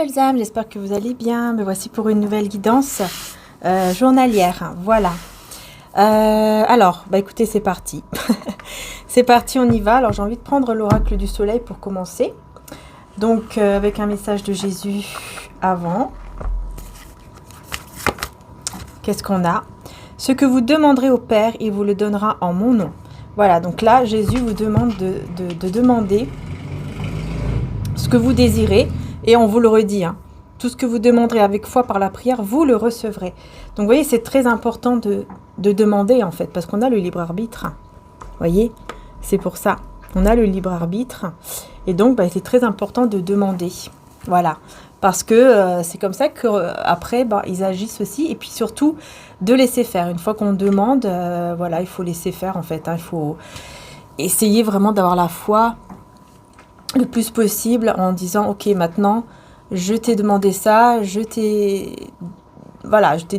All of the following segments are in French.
belles âmes, j'espère que vous allez bien. Me voici pour une nouvelle guidance journalière. Voilà. Alors, écoutez, c'est parti. C'est parti, on y va. Alors, j'ai envie de prendre l'oracle du soleil pour commencer. Donc, avec un message de Jésus avant. Qu'est-ce qu'on a? Ce que vous demanderez au Père, il vous le donnera en mon nom. Voilà, donc là, Jésus vous demande de demander ce que vous désirez. Et on vous le redit, hein. Tout ce que vous demanderez avec foi par la prière, vous le recevrez. Donc, vous voyez, c'est très important de demander, en fait, parce qu'on a le libre arbitre. Vous voyez, c'est pour ça. On a le libre arbitre. Et donc, c'est très important de demander. Voilà. Parce que c'est comme ça qu'après, ils agissent aussi. Et puis surtout, de laisser faire. Une fois qu'on demande, voilà, il faut laisser faire, en fait. Hein. Il faut essayer vraiment d'avoir la foi le plus possible en disant, ok, maintenant, je t'ai demandé ça, je t'ai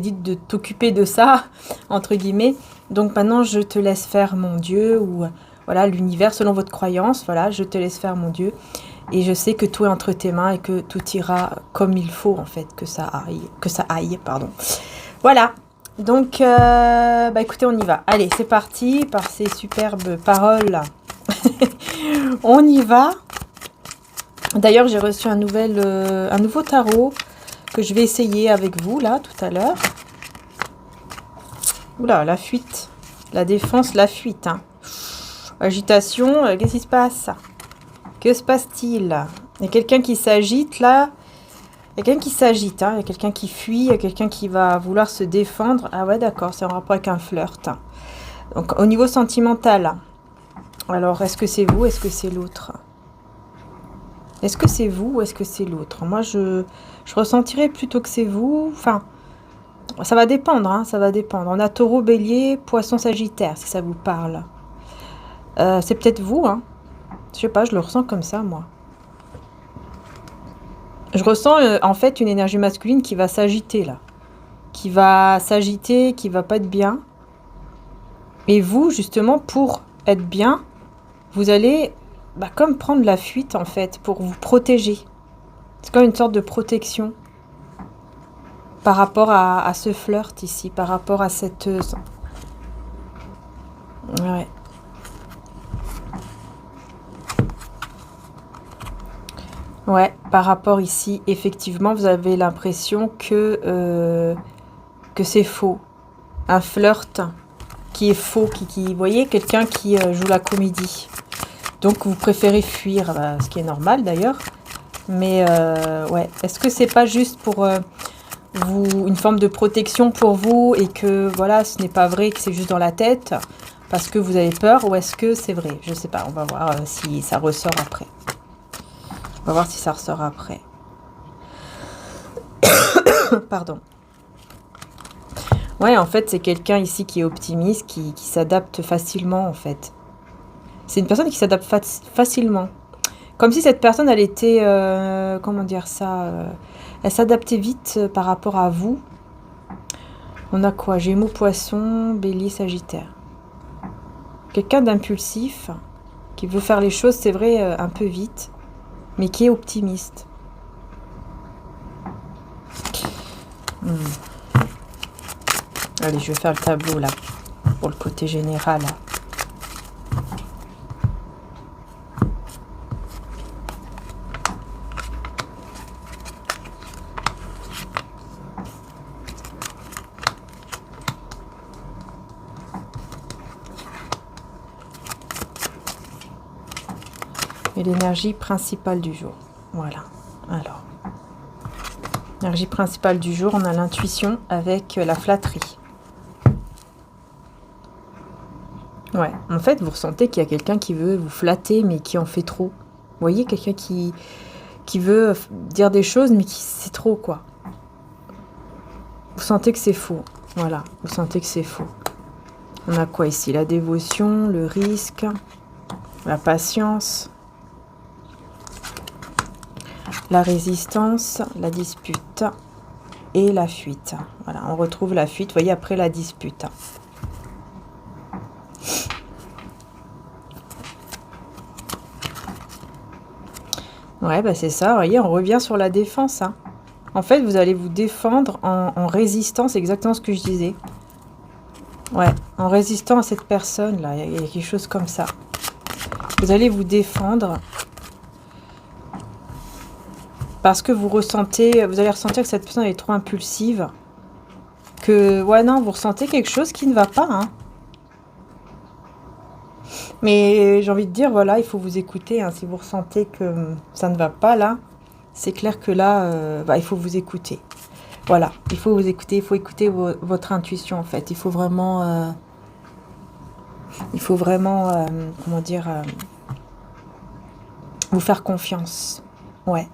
dit de t'occuper de ça, entre guillemets. Donc maintenant, je te laisse faire, mon Dieu, ou voilà, l'univers, selon votre croyance, voilà, je te laisse faire, mon Dieu. Et je sais que tout est entre tes mains et que tout ira comme il faut, en fait, que ça aille, pardon. Voilà. Donc, écoutez, on y va. Allez, c'est parti, par ces superbes paroles. On y va. D'ailleurs, j'ai reçu un nouveau tarot que je vais essayer avec vous, là, tout à l'heure. Oula, la fuite. La défense, la fuite. Hein. Agitation, qu'est-ce qui se passe? Que se passe-t-il? Il y a quelqu'un qui s'agite, là. Il y a quelqu'un qui s'agite, hein. Il y a quelqu'un qui fuit, il y a quelqu'un qui va vouloir se défendre. Ah ouais, d'accord, c'est en rapport avec un flirt. Donc, au niveau sentimental. Alors, est-ce que c'est vous? Est-ce que c'est l'autre? Est-ce que c'est vous ou est-ce que c'est l'autre? Moi, je ressentirais plutôt que c'est vous. Enfin, ça va dépendre, hein, ça va dépendre. On a taureau, bélier, poisson, sagittaire, si ça vous parle. C'est peut-être vous, hein. Je sais pas, je le ressens comme ça, moi. Je ressens, en fait, une énergie masculine qui va s'agiter, là. Qui va s'agiter, qui va pas être bien. Et vous, justement, pour être bien, vous allez... comme prendre la fuite, en fait, pour vous protéger. C'est comme une sorte de protection par rapport à ce flirt ici, par rapport à cette... Ouais. Ouais, par rapport ici, effectivement, vous avez l'impression que c'est faux. Un flirt qui est faux, vous voyez, quelqu'un qui joue la comédie. Donc, vous préférez fuir, ce qui est normal d'ailleurs. Mais, ouais, est-ce que c'est pas juste pour une forme de protection pour vous et que, voilà, ce n'est pas vrai, que c'est juste dans la tête parce que vous avez peur ou est-ce que c'est vrai? Je sais pas, on va voir si ça ressort après. On va voir si ça ressort après. Pardon. Ouais, en fait, c'est quelqu'un ici qui est optimiste, qui s'adapte facilement, en fait. C'est une personne qui s'adapte facilement. Comme si cette personne, elle était... comment dire ça elle s'adaptait vite par rapport à vous. On a quoi? Gémeaux, poisson, bélier, sagittaire. Quelqu'un d'impulsif, qui veut faire les choses, c'est vrai, un peu vite, mais qui est optimiste. Allez, je vais faire le tableau, là, pour le côté général. Et l'énergie principale du jour. Voilà. Alors, l'énergie principale du jour, on a l'intuition avec la flatterie. Ouais, en fait, vous ressentez qu'il y a quelqu'un qui veut vous flatter, mais qui en fait trop. Vous voyez, quelqu'un qui veut dire des choses, mais qui c'est trop, quoi. Vous sentez que c'est faux. Voilà, vous sentez que c'est faux. On a quoi ici? La dévotion, le risque, la patience, la résistance, la dispute et la fuite. Voilà, on retrouve la fuite, vous voyez, après la dispute. Ouais, bah c'est ça, vous voyez, on revient sur la défense, hein. En fait, vous allez vous défendre en résistant, c'est exactement ce que je disais. Ouais, en résistant à cette personne-là, il y a quelque chose comme ça. Vous allez vous défendre parce que vous allez ressentir que cette personne est trop impulsive. Que, ouais, non, vous ressentez quelque chose qui ne va pas, hein. Mais j'ai envie de dire, voilà, il faut vous écouter, hein. Si vous ressentez que ça ne va pas, là, c'est clair que là, il faut vous écouter. Voilà, il faut vous écouter, il faut écouter votre intuition, en fait. Il faut vraiment, comment dire, vous faire confiance. Ouais,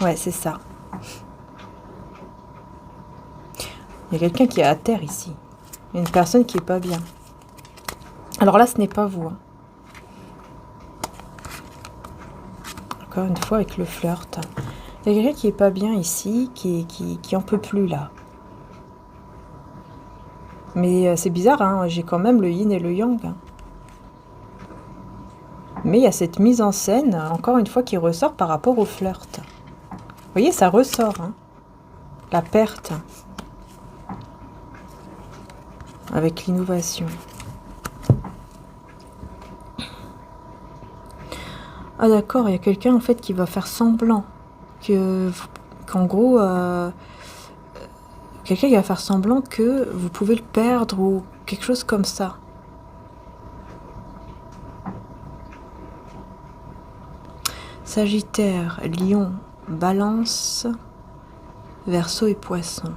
ouais, c'est ça. Il y a quelqu'un qui est à terre ici. Il y a une personne qui est pas bien. Alors là, ce n'est pas vous, hein. Encore une fois, avec le flirt. Il y a quelqu'un qui est pas bien ici, qui en peut plus, là. Mais c'est bizarre, hein, j'ai quand même le yin et le yang, hein. Mais il y a cette mise en scène, encore une fois, qui ressort par rapport au flirt. Vous voyez, ça ressort, hein. La perte. Avec l'innovation. Ah d'accord, il y a quelqu'un en fait qui va faire semblant qu'en gros, quelqu'un qui va faire semblant que vous pouvez le perdre ou quelque chose comme ça. Sagittaire, Lion, Balance, Verseau et Poisson.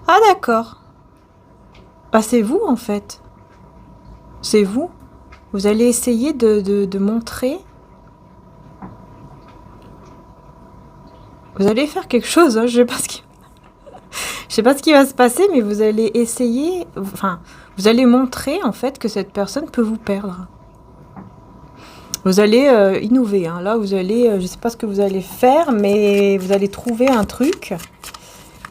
Ah d'accord. Ah c'est vous en fait. C'est vous. Vous allez essayer de montrer. Vous allez faire quelque chose, hein, je sais pas ce qui va se passer, mais vous allez essayer, enfin, vous allez montrer en fait que cette personne peut vous perdre. Vous allez innover, hein. Là, vous allez, je sais pas ce que vous allez faire, mais vous allez trouver un truc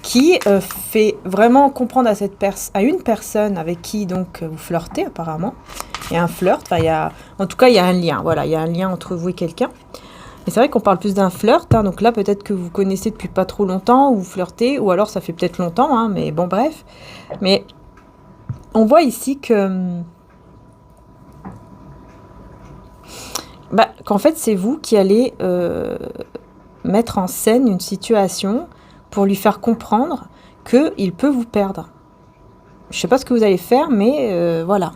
qui fait vraiment comprendre à une personne avec qui donc vous flirtez apparemment. Il y a un flirt, enfin, en tout cas, il y a un lien. Voilà, il y a un lien entre vous et quelqu'un. Mais c'est vrai qu'on parle plus d'un flirt, hein, donc là, peut-être que vous connaissez depuis pas trop longtemps, ou vous flirtez, ou alors ça fait peut-être longtemps, hein, mais bon, bref. Mais on voit ici que... qu'en fait, c'est vous qui allez mettre en scène une situation pour lui faire comprendre qu'il peut vous perdre. Je sais pas ce que vous allez faire, mais voilà.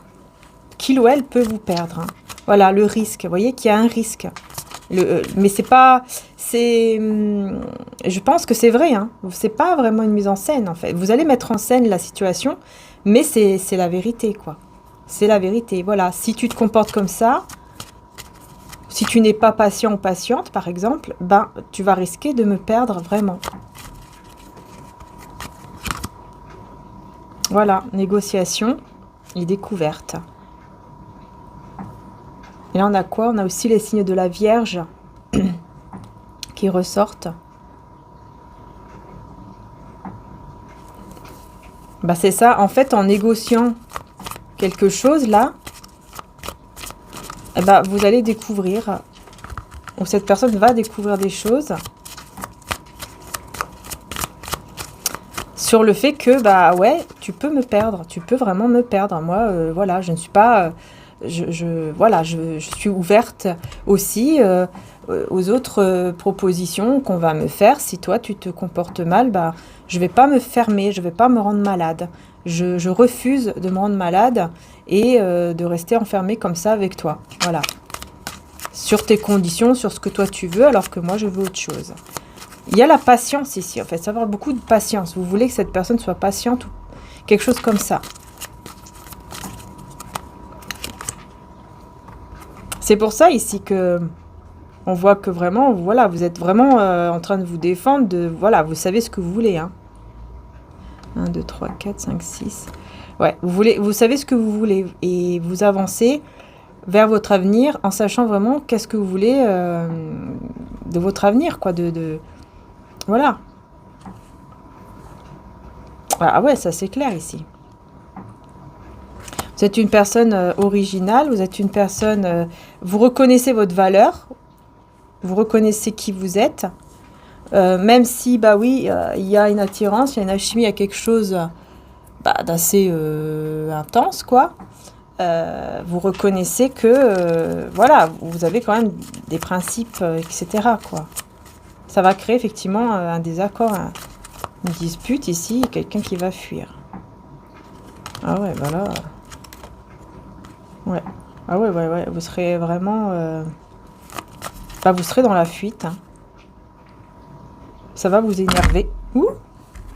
Qu'il ou elle peut vous perdre, hein. Voilà, le risque. Vous voyez qu'il y a un risque. Mais c'est pas... je pense que c'est vrai, hein. C'est pas vraiment une mise en scène, en fait. Vous allez mettre en scène la situation, mais c'est la vérité, quoi. C'est la vérité, voilà. Si tu te comportes comme ça, si tu n'es pas patient ou patiente, par exemple, ben, tu vas risquer de me perdre vraiment. Voilà, négociation et découverte. Et là, on a quoi? On a aussi les signes de la Vierge qui ressortent. Bah, c'est ça. En fait, en négociant quelque chose, là, eh ben, vous allez découvrir, ou cette personne va découvrir des choses sur le fait que, bah ouais, tu peux me perdre. Tu peux vraiment me perdre. Moi, voilà, je ne suis pas... voilà, je suis ouverte aussi aux autres propositions qu'on va me faire. Si toi, tu te comportes mal, bah, je ne vais pas me fermer, je ne vais pas me rendre malade. Je refuse de me rendre malade et de rester enfermée comme ça avec toi. Voilà. Sur tes conditions, sur ce que toi tu veux, alors que moi, je veux autre chose. Il y a la patience ici, en fait. Ça parle beaucoup de patience. Vous voulez que cette personne soit patiente ou quelque chose comme ça. C'est pour ça ici que on voit que vraiment, voilà, vous êtes vraiment en train de vous défendre. Voilà, vous savez ce que vous voulez, hein. 1, 2, 3, 4, 5, 6. Ouais, vous savez ce que vous voulez et vous avancez vers votre avenir en sachant vraiment qu'est-ce que vous voulez de votre avenir, quoi. Voilà. Ah ouais, ça c'est clair ici. Vous êtes une personne originale, vous êtes une personne... vous reconnaissez votre valeur, vous reconnaissez qui vous êtes, même si, bah oui, il y a une attirance, il y a une alchimie, il y a quelque chose d'assez intense, quoi. Vous reconnaissez que, voilà, vous avez quand même des principes, etc., quoi. Ça va créer effectivement un désaccord, une dispute ici, quelqu'un qui va fuir. Ah ouais, voilà. Ouais. Ah ouais, ouais, ouais. Vous serez vraiment... vous serez dans la fuite. Hein. Ça va vous énerver. Ouh,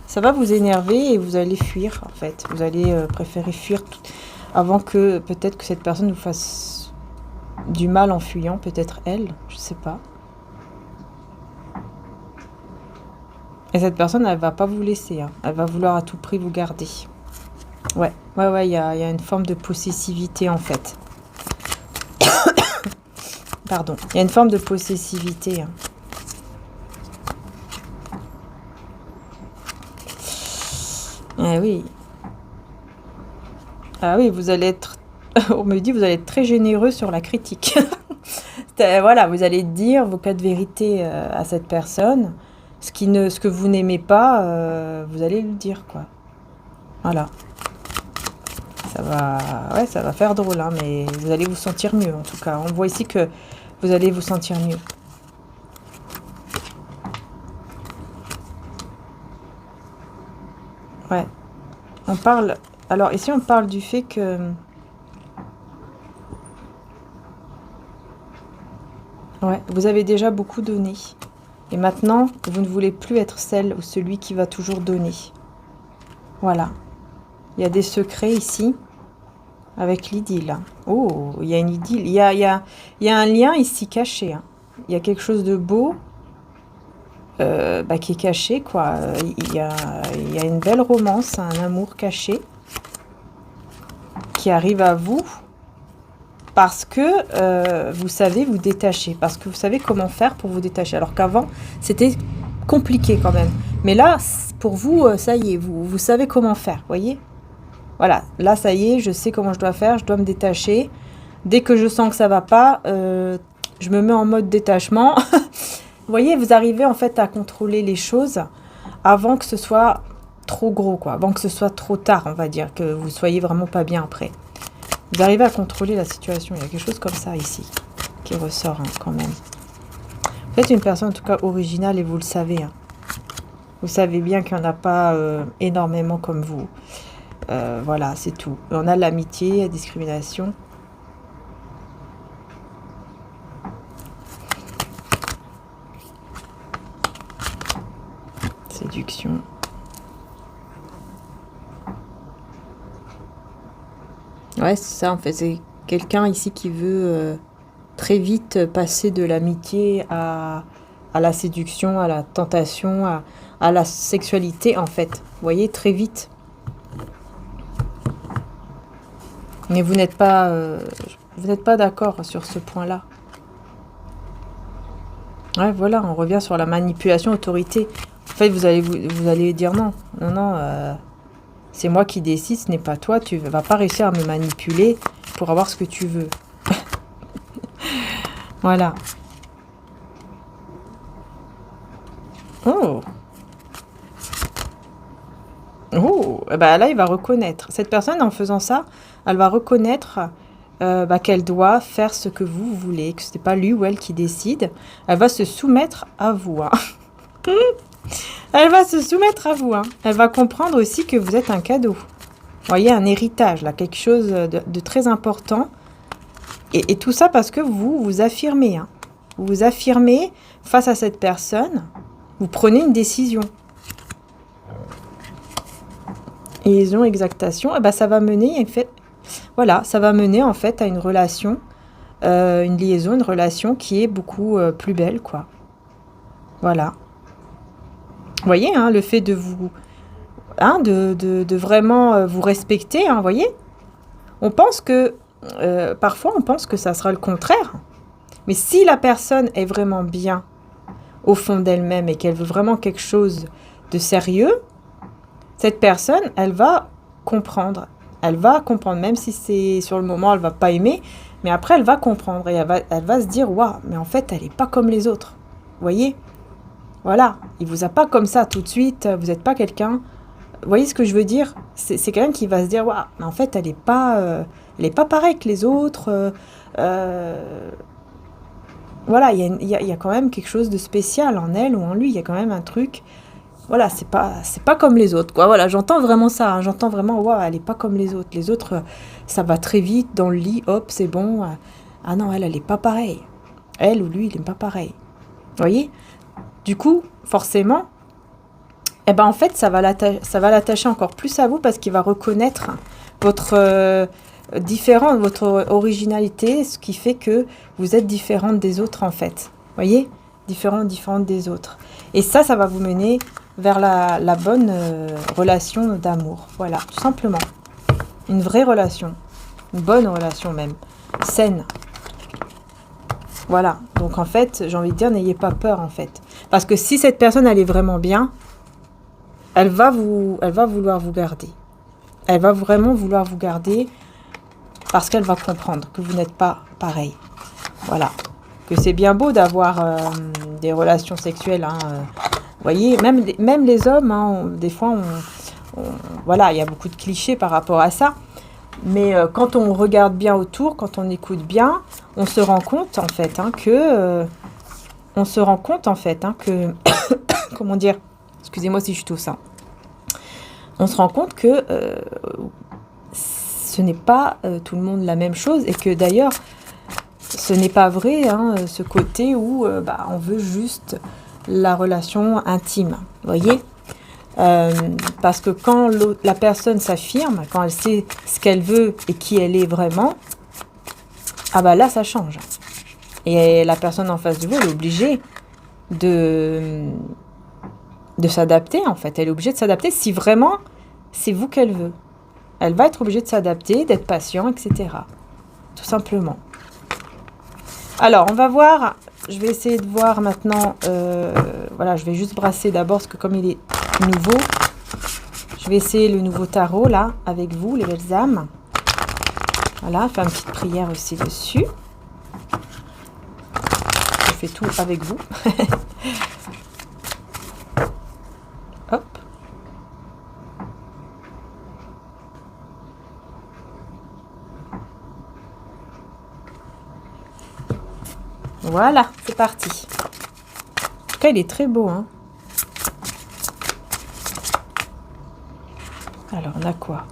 ça va vous énerver et vous allez fuir, en fait. Vous allez préférer fuir avant que peut-être que cette personne vous fasse du mal en fuyant. Peut-être elle, je sais pas. Et cette personne, elle va pas vous laisser. Hein. Elle va vouloir à tout prix vous garder. Ouais, ouais, ouais, il y a une forme de possessivité, en fait. Pardon. Il y a une forme de possessivité. Hein. Ah oui. Ah oui, vous allez être... On me dit, vous allez être très généreux sur la critique. Voilà, vous allez dire vos cas de vérité à cette personne. Ce que vous n'aimez pas, vous allez le dire, quoi. Voilà. Ça va faire drôle, hein, mais vous allez vous sentir mieux, en tout cas. On voit ici que vous allez vous sentir mieux. Ouais. On parle... Alors, ici, on parle du fait que... Ouais, vous avez déjà beaucoup donné. Et maintenant, vous ne voulez plus être celle ou celui qui va toujours donner. Voilà. Il y a des secrets ici. Avec l'idylle. Oh, il y a une idylle. Il y a un lien ici caché. Hein. Il y a quelque chose de beau qui est caché, quoi. Il y a une belle romance, un amour caché qui arrive à vous parce que vous savez vous détacher, parce que vous savez comment faire pour vous détacher. Alors qu'avant, c'était compliqué quand même. Mais là, pour vous, ça y est, vous savez comment faire, voyez ? Voilà, là, ça y est, je sais comment je dois faire, je dois me détacher. Dès que je sens que ça va pas, je me mets en mode détachement. Vous voyez, vous arrivez en fait à contrôler les choses avant que ce soit trop gros, quoi. Avant que ce soit trop tard, on va dire, que vous soyez vraiment pas bien après. Vous arrivez à contrôler la situation. Il y a quelque chose comme ça ici qui ressort hein, quand même. Vous êtes une personne en tout cas originale et vous le savez. Hein. Vous savez bien qu'il n'y en a pas énormément comme vous. Voilà, c'est tout. On a l'amitié, la discrimination. Séduction. Ouais, c'est ça, en fait. C'est quelqu'un ici qui veut très vite passer de l'amitié à la séduction, à la tentation, à la sexualité, en fait. Vous voyez, très vite. Mais vous n'êtes pas d'accord sur ce point-là. Ouais, voilà, on revient sur la manipulation, autorité. En fait, vous allez dire non. Non, c'est moi qui décide, ce n'est pas toi. Tu vas pas réussir à me manipuler pour avoir ce que tu veux. Voilà. Oh. Oh, là, il va reconnaître. Cette personne, en faisant ça, elle va reconnaître qu'elle doit faire ce que vous voulez, que ce n'est pas lui ou elle qui décide. Elle va se soumettre à vous. Hein. Elle va se soumettre à vous. Hein. Elle va comprendre aussi que vous êtes un cadeau. Vous voyez, un héritage, là, quelque chose de très important. Et tout ça parce que vous vous affirmez. Hein. Vous vous affirmez face à cette personne. Vous prenez une décision. Liaison, exactation, ça va mener, en fait, voilà, ça va mener en fait à une relation, une liaison, une relation qui est beaucoup plus belle, quoi. Voilà. Vous voyez, hein, le fait de vous, hein, de vraiment vous respecter, hein, vous voyez. On pense que, parfois, on pense que ça sera le contraire. Mais si la personne est vraiment bien au fond d'elle-même et qu'elle veut vraiment quelque chose de sérieux, cette personne, elle va comprendre Elle va comprendre, même si c'est sur le moment, elle va pas aimer, mais après, elle va comprendre et elle va se dire, waouh, mais en fait, elle est pas comme les autres. Vous voyez? Voilà, il vous a pas comme ça tout de suite, vous n'êtes pas quelqu'un. Vous voyez ce que je veux dire? C'est quelqu'un qui va se dire, waouh, mais en fait, elle est pas pareille que les autres. Voilà, il y a quand même quelque chose de spécial en elle ou en lui. Il y a quand même un truc. Voilà, c'est pas comme les autres, quoi. Voilà, j'entends vraiment ça. Hein, j'entends vraiment, waouh, elle est pas comme les autres. Les autres, ça va très vite dans le lit, hop, c'est bon. Ah non, elle est pas pareille. Elle ou lui, il est pas pareil. Vous voyez? Du coup, forcément, eh ben en fait, ça va l'attacher encore plus à vous parce qu'il va reconnaître votre différent, votre originalité, ce qui fait que vous êtes différente des autres en fait. Voyez, différente des autres. Et ça va vous mener vers la bonne relation d'amour. Voilà, tout simplement. Une vraie relation, une bonne relation même, saine. Voilà, donc en fait, j'ai envie de dire, n'ayez pas peur en fait. Parce que si cette personne, elle est vraiment bien, elle va vouloir vous garder. Elle va vraiment vouloir vous garder parce qu'elle va comprendre que vous n'êtes pas pareil. Voilà. Que c'est bien beau d'avoir des relations sexuelles. Hein, vous voyez, même les hommes, hein, des fois, voilà, il y a beaucoup de clichés par rapport à ça. Mais quand on regarde bien autour, quand on écoute bien, on se rend compte en fait que comment dire, excusez-moi si je tousse, hein. On se rend compte que ce n'est pas tout le monde la même chose et que d'ailleurs ce n'est pas vrai, hein, ce côté où on veut juste la relation intime, vous voyez. Parce que quand la personne s'affirme, quand elle sait ce qu'elle veut et qui elle est vraiment, ah bah là ça change. Et la personne en face de vous, elle est obligée de s'adapter en fait. Elle est obligée de s'adapter si vraiment c'est vous qu'elle veut. Elle va être obligée de s'adapter, d'être patient, etc. Tout simplement. Alors, on va voir. Je vais essayer de voir maintenant. Voilà, je vais juste brasser d'abord parce que comme il est nouveau, je vais essayer le nouveau tarot là avec vous, les belles âmes. Voilà, faire une petite prière aussi dessus. Je fais tout avec vous. Hop. Voilà, c'est parti. En tout cas, il est très beau, hein. Alors, on a quoi?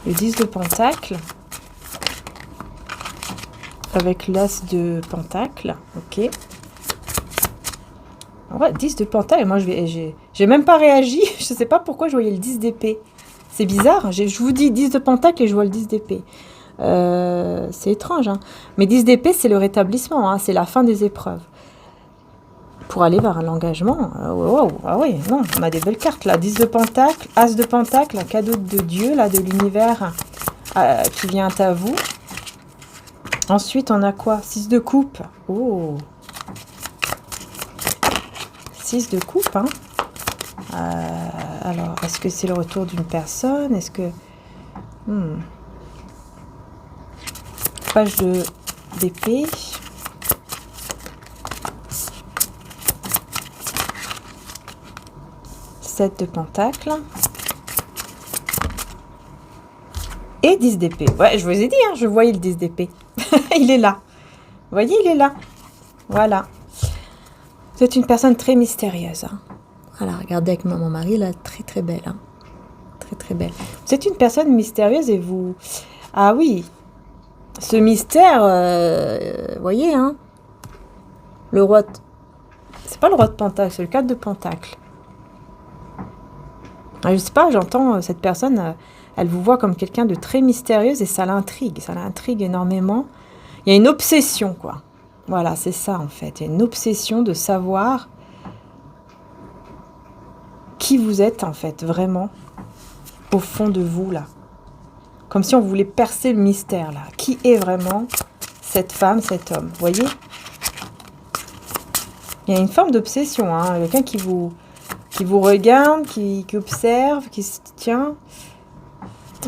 Le 10 de Pentacle. Avec l'As de Pentacle. Ok. Ouais, 10 de Pentacle. Moi, j'ai même pas réagi. Je sais pas pourquoi je voyais le 10 d'épée. C'est bizarre. Je vous dis 10 de Pentacle et je vois le 10 d'épée. C'est étrange, hein. Mais 10 d'épée, c'est le rétablissement, hein. C'est la fin des épreuves. Pour aller vers l'engagement. Wow. Ah oui, non, on a des belles cartes là. 10 de Pentacle, As de Pentacle, un cadeau de Dieu, là, de l'univers qui vient à vous. Ensuite, on a quoi? 6 de coupe. Oh. 6 de coupe, hein. Alors, est-ce que c'est le retour d'une personne? Est-ce que... Page d'épée. De Pentacle et 10 d'épée. Ouais, je vous ai dit, hein, je voyais le 10 d'épée. Il est là. Vous voyez, il est là. Voilà. Vous êtes une personne très mystérieuse. Hein. Voilà, regardez avec mon mari, là, très très belle. Hein. Très très belle. Vous êtes une personne mystérieuse et vous... Ah oui, ce mystère, vous voyez, hein, le roi... C'est pas le roi de Pentacle, c'est le 4 de Pentacle. Je sais pas, j'entends cette personne, elle vous voit comme quelqu'un de très mystérieuse et ça l'intrigue énormément. Il y a une obsession, quoi. Voilà, c'est ça en fait. Il y a une obsession de savoir qui vous êtes en fait, vraiment, au fond de vous, là. Comme si on voulait percer le mystère, là. Qui est vraiment cette femme, cet homme, vous voyez? Il y a une forme d'obsession, hein. Quelqu'un qui vous regarde, qui observe, qui se tient.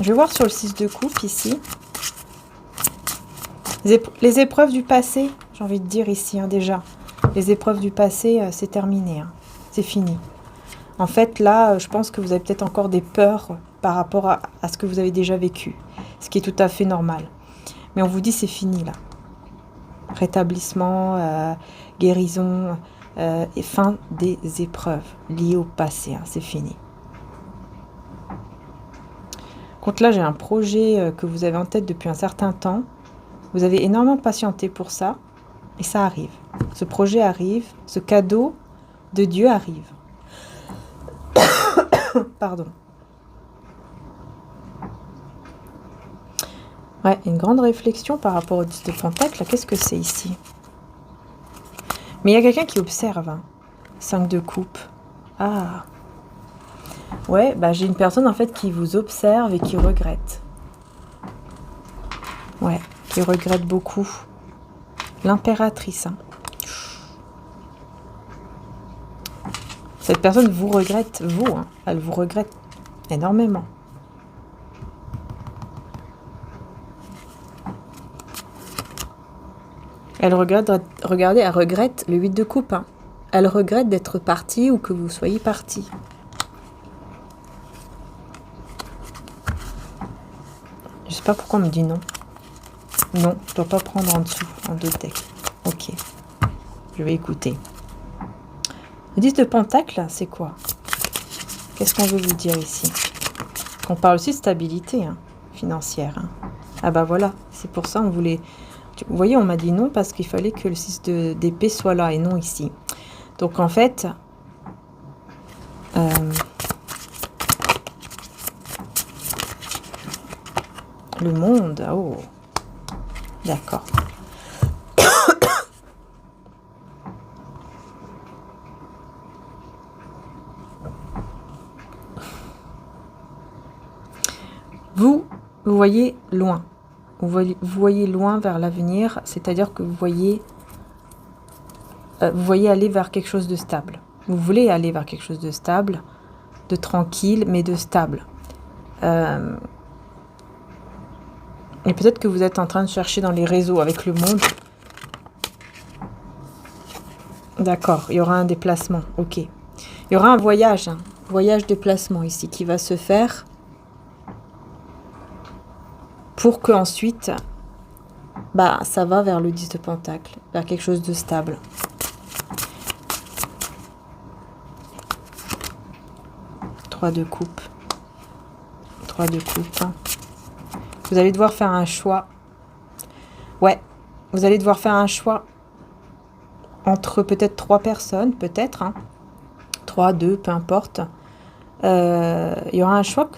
Je vais voir sur le 6 de coupe ici. Les épreuves du passé, j'ai envie de dire ici, hein, déjà. Les épreuves du passé, c'est terminé. Hein. C'est fini. En fait, là, je pense que vous avez peut-être encore des peurs par rapport à ce que vous avez déjà vécu. Ce qui est tout à fait normal. Mais on vous dit c'est fini, là. Rétablissement, guérison et fin des épreuves liées au passé. Hein, c'est fini. Contre là, j'ai un projet que vous avez en tête depuis un certain temps. Vous avez énormément patienté pour ça. Et ça arrive. Ce projet arrive. Ce cadeau de Dieu arrive. Pardon. Ouais, une grande réflexion par rapport au 10 de Pentacle. Qu'est-ce que c'est ici? Mais il y a quelqu'un qui observe. Hein. 5 de coupe. Ah. Ouais, bah j'ai une personne en fait qui vous observe et qui regrette. Ouais, qui regrette beaucoup. L'impératrice. Hein. Cette personne vous regrette, vous. Hein. Elle vous regrette énormément. Elle regrette, regardez, elle regrette le 8 de coupe. Hein. Elle regrette d'être partie ou que vous soyez parti. Je sais pas pourquoi on me dit non. Non, je dois pas prendre en dessous, en deux decks. Ok. Je vais écouter. Le 10 de Pentacle, c'est quoi? Qu'est-ce qu'on veut vous dire ici? On parle aussi de stabilité hein, financière. Hein. Ah bah voilà, c'est pour ça on voulait... Vous voyez, on m'a dit non parce qu'il fallait que le 6 d'épée soit là et non ici. Donc en fait... le monde, oh, d'accord. Vous voyez loin. Vous voyez loin vers l'avenir, c'est-à-dire que vous voyez aller vers quelque chose de stable. Vous voulez aller vers quelque chose de stable, de tranquille, mais de stable. Et peut-être que vous êtes en train de chercher dans les réseaux avec le monde. D'accord, il y aura un déplacement, ok. Il y aura un voyage, voyage-déplacement ici qui va se faire pour que ensuite, bah, ça va vers le 10 de Pentacle, vers quelque chose de stable. Trois de coupe. Vous allez devoir faire un choix. Ouais, vous allez devoir faire un choix entre peut-être 3 personnes, peut-être. Hein. 3, 2, peu importe. Il y aura un choix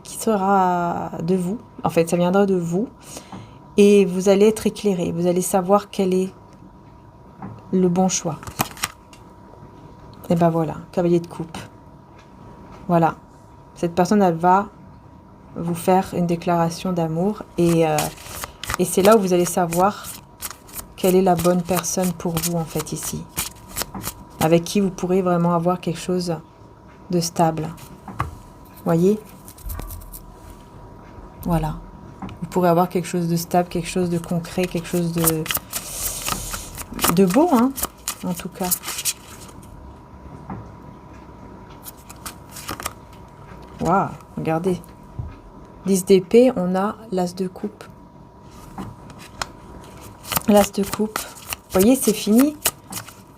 qui sera de vous. En fait, ça viendra de vous. Et vous allez être éclairé. Vous allez savoir quel est le bon choix. Et ben voilà, cavalier de coupe. Voilà. Cette personne, elle va vous faire une déclaration d'amour. Et c'est là où vous allez savoir quelle est la bonne personne pour vous, en fait, ici. Avec qui vous pourrez vraiment avoir quelque chose de stable. Voyez? Voilà. Vous pourrez avoir quelque chose de stable, quelque chose de concret, quelque chose de beau, hein, en tout cas. Waouh, regardez. 10 d'épée, on a l'as de coupe. L'as de coupe. Vous voyez, c'est fini.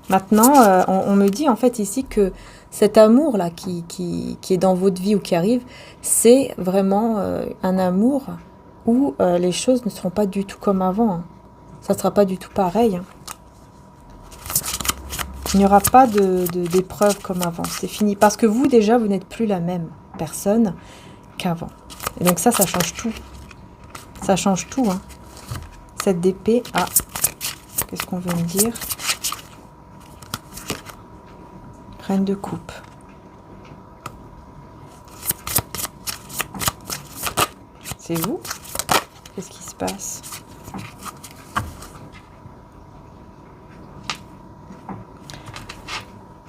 Maintenant, on me dit en fait ici que cet amour-là qui est dans votre vie ou qui arrive, c'est vraiment un amour où les choses ne seront pas du tout comme avant. Hein. Ça ne sera pas du tout pareil. Hein. Il n'y aura pas d'épreuve comme avant. C'est fini. Parce que vous, déjà, vous n'êtes plus la même personne qu'avant. Et donc ça change tout. Ça change tout. Hein. Cette d'épée, ah, qu'est-ce qu'on veut me dire? Reine de coupe. C'est vous? Qu'est-ce qui se passe?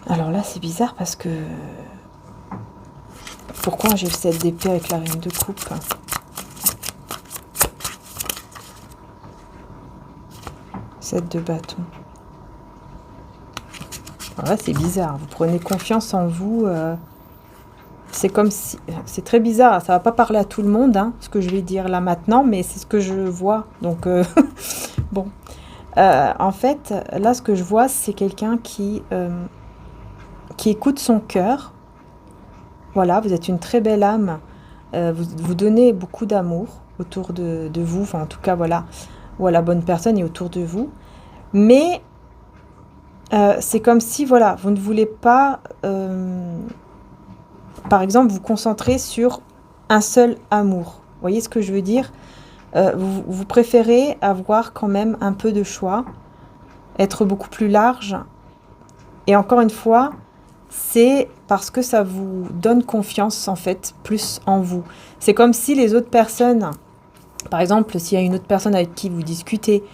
Alors là, c'est bizarre parce que... Pourquoi j'ai cette d'épée avec la reine de coupe? 7 de bâton. Ouais, c'est bizarre. Vous prenez confiance en vous. C'est comme si... C'est très bizarre. Ça va pas parler à tout le monde, hein, ce que je vais dire là maintenant, mais c'est ce que je vois. Donc, bon. En fait, là, ce que je vois, c'est quelqu'un qui écoute son cœur. Voilà, vous êtes une très belle âme. Vous donnez beaucoup d'amour autour de vous. Enfin, en tout cas, voilà. Voilà, bonne personne est autour de vous. Mais... c'est comme si, voilà, vous ne voulez pas, par exemple, vous concentrer sur un seul amour. Vous voyez ce que je veux dire? Vous préférez avoir quand même un peu de choix, être beaucoup plus large. Et encore une fois, c'est parce que ça vous donne confiance, en fait, plus en vous. C'est comme si les autres personnes, par exemple, s'il y a une autre personne avec qui vous discutez,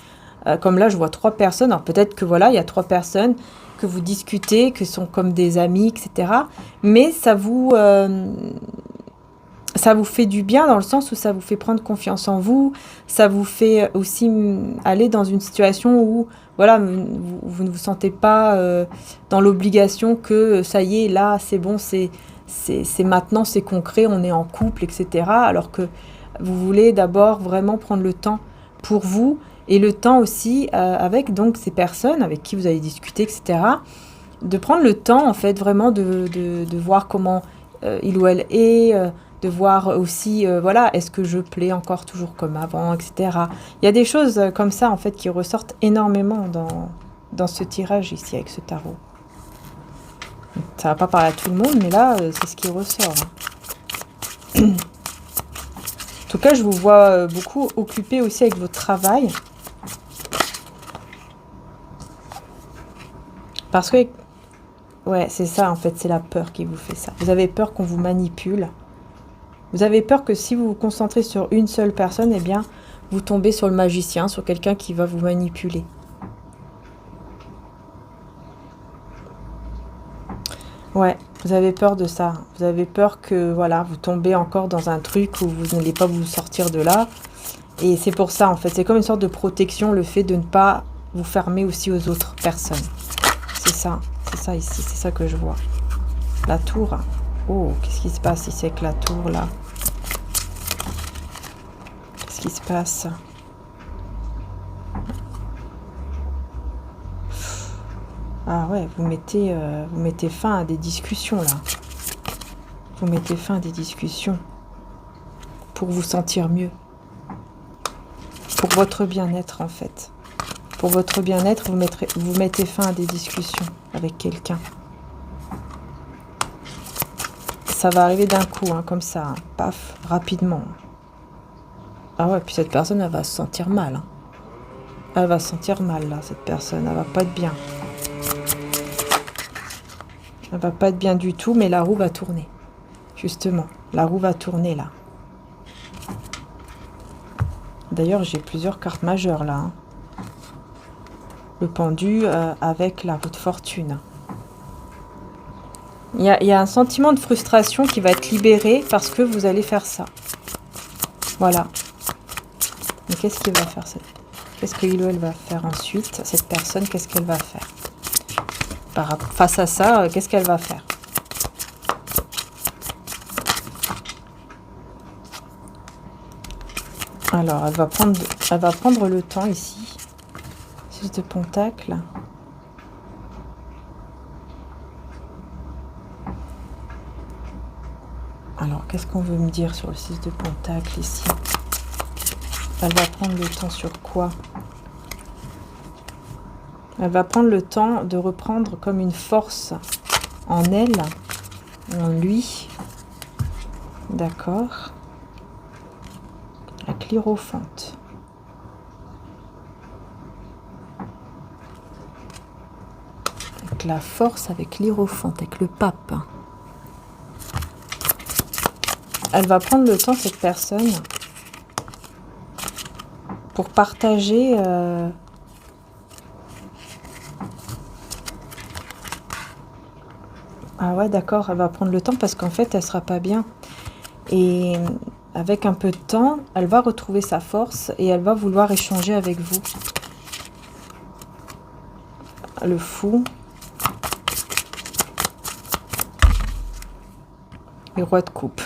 comme là, je vois 3 personnes. Alors peut-être que voilà, il y a 3 personnes que vous discutez, que sont comme des amis, etc. Mais ça vous fait du bien dans le sens où ça vous fait prendre confiance en vous. Ça vous fait aussi aller dans une situation où voilà, vous ne vous sentez pas dans l'obligation que ça y est, là, c'est bon, c'est maintenant, c'est concret, on est en couple, etc. Alors que vous voulez d'abord vraiment prendre le temps pour vous. Et le temps aussi avec donc ces personnes avec qui vous allez discuter, etc. De prendre le temps, en fait, vraiment de voir comment il ou elle est, de voir aussi, voilà, est-ce que je plais encore toujours comme avant, etc. Il y a des choses comme ça, en fait, qui ressortent énormément dans ce tirage ici, avec ce tarot. Ça va pas parler à tout le monde, mais là, c'est ce qui ressort. Hein. En tout cas, je vous vois beaucoup occupé aussi avec votre travail. Parce que, ouais, c'est ça en fait, c'est la peur qui vous fait ça. Vous avez peur qu'on vous manipule. Vous avez peur que si vous vous concentrez sur une seule personne, eh bien, vous tombez sur le magicien, sur quelqu'un qui va vous manipuler. Ouais, vous avez peur de ça. Vous avez peur que, voilà, vous tombez encore dans un truc où vous n'allez pas vous sortir de là. Et c'est pour ça, en fait, c'est comme une sorte de protection, le fait de ne pas vous fermer aussi aux autres personnes. C'est ça ici, c'est ça que je vois. La tour. Oh, qu'est-ce qui se passe ici avec la tour, là? Qu'est-ce qui se passe? Ah ouais, vous mettez fin à des discussions, là. Vous mettez fin à des discussions. Pour vous sentir mieux. Pour votre bien-être, en fait. Pour votre bien-être, vous mettez fin à des discussions avec quelqu'un. Ça va arriver d'un coup, hein, comme ça, hein, paf, rapidement. Ah ouais, puis cette personne, elle va se sentir mal. Hein. Elle va se sentir mal, là, cette personne. Elle va pas être bien. Elle va pas être bien du tout, mais la roue va tourner. Justement, la roue va tourner, là. D'ailleurs, j'ai plusieurs cartes majeures, là. Hein. Le pendu avec la roue de fortune. Il y a un sentiment de frustration qui va être libéré parce que vous allez faire ça. Voilà. Mais qu'est-ce qu'il va faire Qu'est-ce qu'il ou elle va faire ensuite? Cette personne, qu'est-ce qu'elle va faire face à ça, qu'est-ce qu'elle va faire? Alors, elle va prendre le temps ici. 6 de pentacle. Alors, qu'est-ce qu'on veut me dire sur le 6 de pentacle ici? Elle va prendre le temps sur quoi? Elle va prendre le temps de reprendre comme une force en elle, en lui. D'accord. La Clérophante. Avec la force, avec l'Hiérophante, avec le pape. Elle va prendre le temps, cette personne, pour partager... Ah ouais, d'accord, elle va prendre le temps parce qu'en fait, elle sera pas bien. Et avec un peu de temps, elle va retrouver sa force et elle va vouloir échanger avec vous. le fou. Et roi de coupe.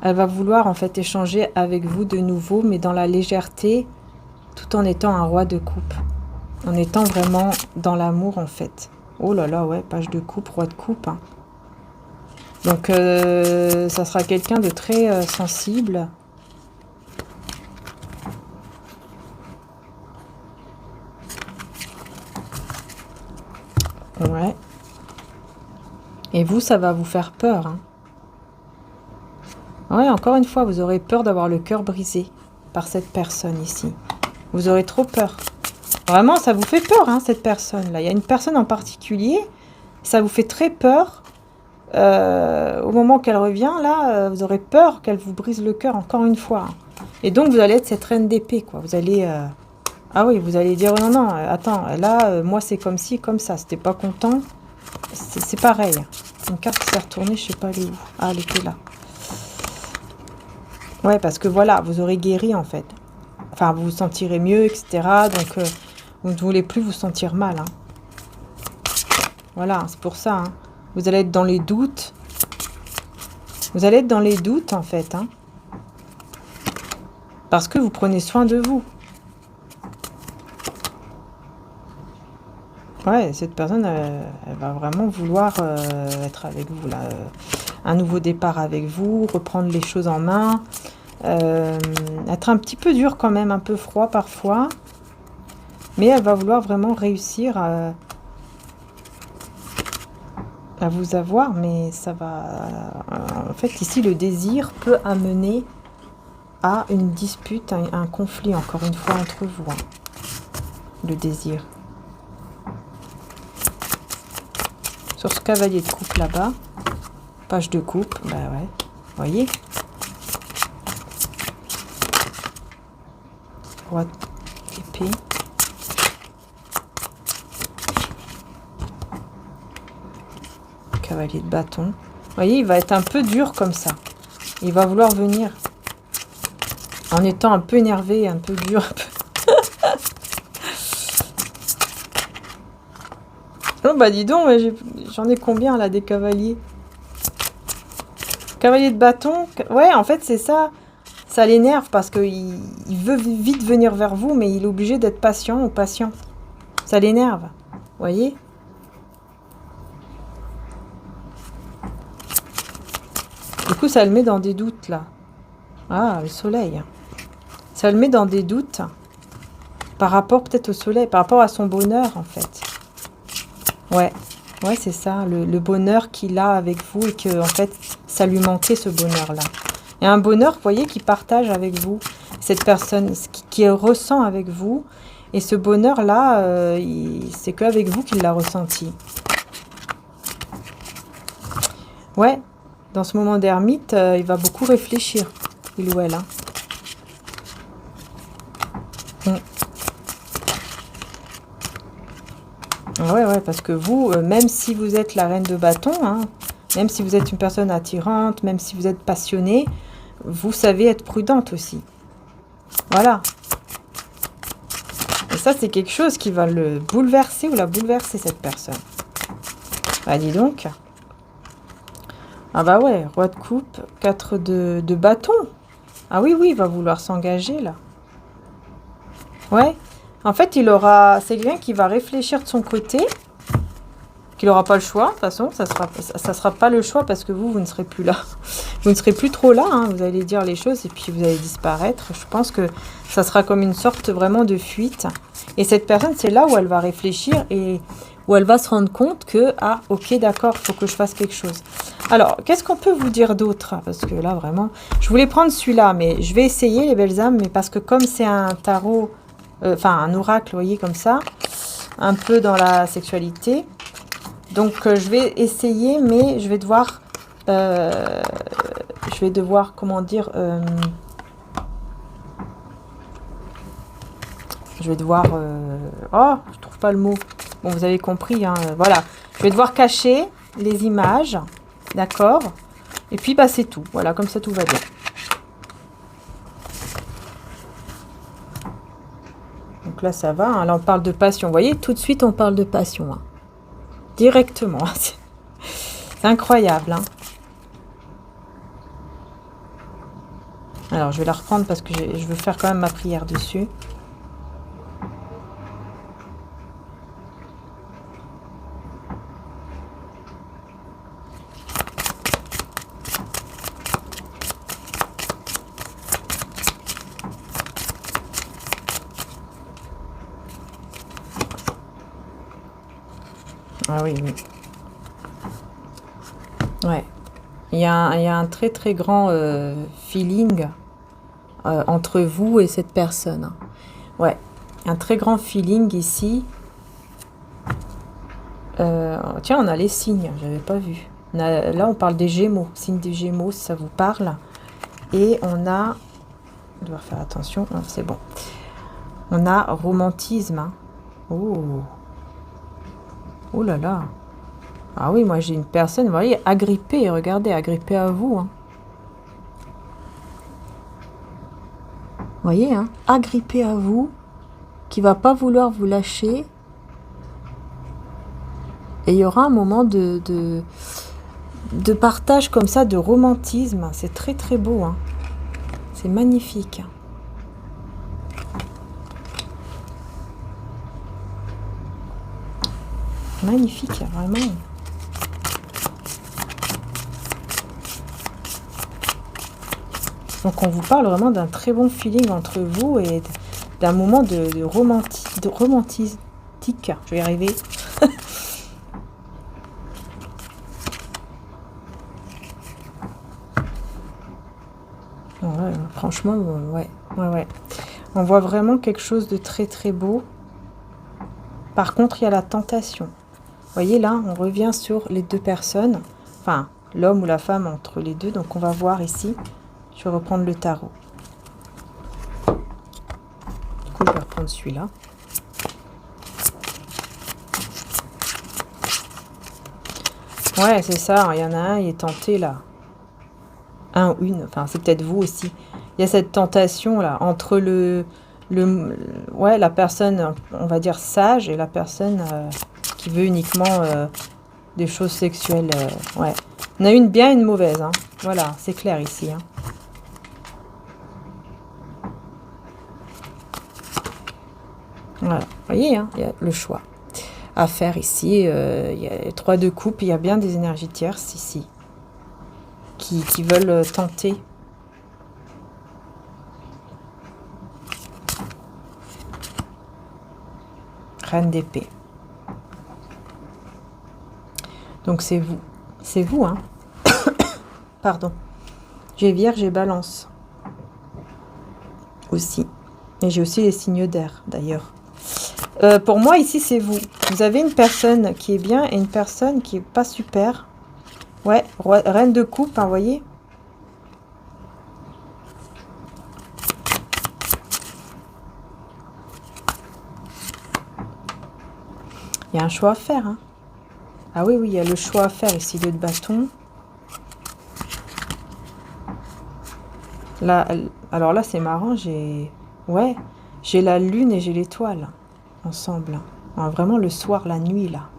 Elle va vouloir en fait échanger avec vous de nouveau, mais dans la légèreté, tout en étant un roi de coupe. En étant vraiment dans l'amour en fait. Oh là là, ouais, page de coupe, roi de coupe. Hein. Donc, ça sera quelqu'un de très sensible. Ouais. Et vous, ça va vous faire peur. Hein. Ouais, encore une fois, vous aurez peur d'avoir le cœur brisé par cette personne ici. Vous aurez trop peur. Vraiment, ça vous fait peur, hein, cette personne-là. Il y a une personne en particulier, ça vous fait très peur. Au moment qu'elle revient, là, vous aurez peur qu'elle vous brise le cœur encore une fois. Et donc, vous allez être cette reine d'épée, quoi. Vous allez... Ah oui, vous allez dire, non, non, attends, là, moi, c'est comme ci, comme ça. Si t'es pas content, c'est pareil. Une carte qui s'est retournée, je sais pas, elle est où. Ah, elle était là. Ouais, parce que voilà, vous aurez guéri, en fait. Enfin, vous vous sentirez mieux, etc. Donc, vous ne voulez plus vous sentir mal. Hein. Voilà, c'est pour ça. Hein. Vous allez être dans les doutes. Vous allez être dans les doutes, en fait. Hein. Parce que vous prenez soin de vous. Ouais, cette personne, elle va vraiment vouloir être avec vous, là. Un nouveau départ avec vous, reprendre les choses en main. Être un petit peu dur quand même, un peu froid parfois. Mais elle va vouloir vraiment réussir à vous avoir, mais ça va... en fait, ici, le désir peut amener à une dispute, un conflit, encore une fois, entre vous. Hein. Le désir. Sur ce cavalier de coupe là-bas, page de coupe, bah ouais, vous voyez. Roi d'épée. Cavalier de bâton. Vous voyez, il va être un peu dur comme ça. Il va vouloir venir en étant un peu énervé, un peu dur. Oh bah dis donc, j'en ai combien là des cavaliers? Cavalier de bâton. Ouais, en fait c'est ça. Ça l'énerve parce qu'il veut vite venir vers vous, mais il est obligé d'être patient ou patient. Ça l'énerve. Vous voyez? Du coup, ça le met dans des doutes, là. Ah, le soleil. Ça le met dans des doutes par rapport peut-être au soleil, par rapport à son bonheur, en fait. Ouais, ouais, c'est ça, le bonheur qu'il a avec vous et que, en fait, ça lui manquait, ce bonheur-là. Et un bonheur, vous voyez, qu'il partage avec vous. Cette personne, qui ressent avec vous. Et ce bonheur-là, c'est qu'avec vous qu'il l'a ressenti. Ouais, dans ce moment d'ermite, il va beaucoup réfléchir, il ou elle. Hein. Ouais, parce que vous, même si vous êtes la reine de bâton, hein, même si vous êtes une personne attirante, même si vous êtes passionnée, vous savez être prudente aussi. Voilà. Et ça, c'est quelque chose qui va le bouleverser ou la bouleverser, cette personne. Bah, dis donc. Ah bah ouais, roi de coupe, 4 de bâton. Ah oui, il va vouloir s'engager, là. Ouais. En fait, c'est quelqu'un qui va réfléchir de son côté, qu'il n'aura pas le choix. De toute façon, ça sera pas le choix parce que vous ne serez plus là. Vous ne serez plus trop là. Hein. Vous allez dire les choses et puis vous allez disparaître. Je pense que ça sera comme une sorte vraiment de fuite. Et cette personne, c'est là où elle va réfléchir et où elle va se rendre compte que, ah, ok, d'accord, il faut que je fasse quelque chose. Alors, qu'est-ce qu'on peut vous dire d'autre? Parce que là, vraiment, je voulais prendre celui-là, mais je vais essayer, les belles âmes, mais parce que comme c'est un tarot... enfin, un oracle, vous voyez, comme ça, un peu dans la sexualité. Donc, je vais essayer, mais je vais devoir, comment dire, je vais devoir, oh, je trouve pas le mot. Bon, vous avez compris, hein, voilà. Je vais devoir cacher les images, d'accord? Et puis, bah, c'est tout. Voilà, comme ça, tout va bien. Donc là, ça va. Hein. Là, on parle de passion. Vous voyez, tout de suite, on parle de passion. Hein. Directement. C'est incroyable. Hein. Alors, je vais la reprendre parce que je veux faire quand même ma prière dessus. Ah oui, oui. Ouais. Il y a un très très grand feeling entre vous et cette personne. Hein. Ouais. Un très grand feeling ici. Tiens, on a les signes, j'avais pas vu. Là, on parle des Gémeaux, signe des Gémeaux, si ça vous parle. Et on a... On doit faire attention, c'est bon. On a romantisme. Hein. Oh. Oh là là. Ah oui, moi j'ai une personne, vous voyez, agrippée, regardez, agrippée à vous. Hein. Vous voyez, hein, agrippée à vous, qui va pas vouloir vous lâcher. Et il y aura un moment de partage comme ça, de romantisme. C'est très très beau. Hein. C'est magnifique. Magnifique, vraiment. Donc on vous parle vraiment d'un très bon feeling entre vous et d'un moment de romantique. Je vais y arriver. Ouais, franchement, ouais. On voit vraiment quelque chose de très très beau. Par contre, il y a la tentation. Vous voyez là, on revient sur les deux personnes. Enfin, l'homme ou la femme entre les deux. Donc on va voir ici. Je vais reprendre le tarot. Du coup, je vais reprendre celui-là. Ouais, c'est ça. Il y en a un, il est tenté là. Un ou une. Enfin, c'est peut-être vous aussi. Il y a cette tentation là entre la personne, on va dire sage, et la personne qui veut uniquement des choses sexuelles. Ouais. On a une bien et une mauvaise. Hein. Voilà, c'est clair ici. Hein. Voilà, vous voyez, hein, il y a le choix à faire ici. Il y a 3 de coupe, il y a bien des énergies tierces ici qui veulent tenter. Reine d'épée. Donc c'est vous. C'est vous, hein. Pardon. J'ai Vierge et Balance. Aussi. Et j'ai aussi les signes d'air, d'ailleurs. Pour moi, ici, c'est vous. Vous avez une personne qui est bien et une personne qui est pas super. Ouais, reine de coupe, hein, vous voyez. Il y a un choix à faire. Hein. Ah oui, il y a le choix à faire ici, 2 de bâton. Là, alors là, c'est marrant, j'ai la lune et j'ai l'étoile ensemble. Hein, vraiment le soir, la nuit, là.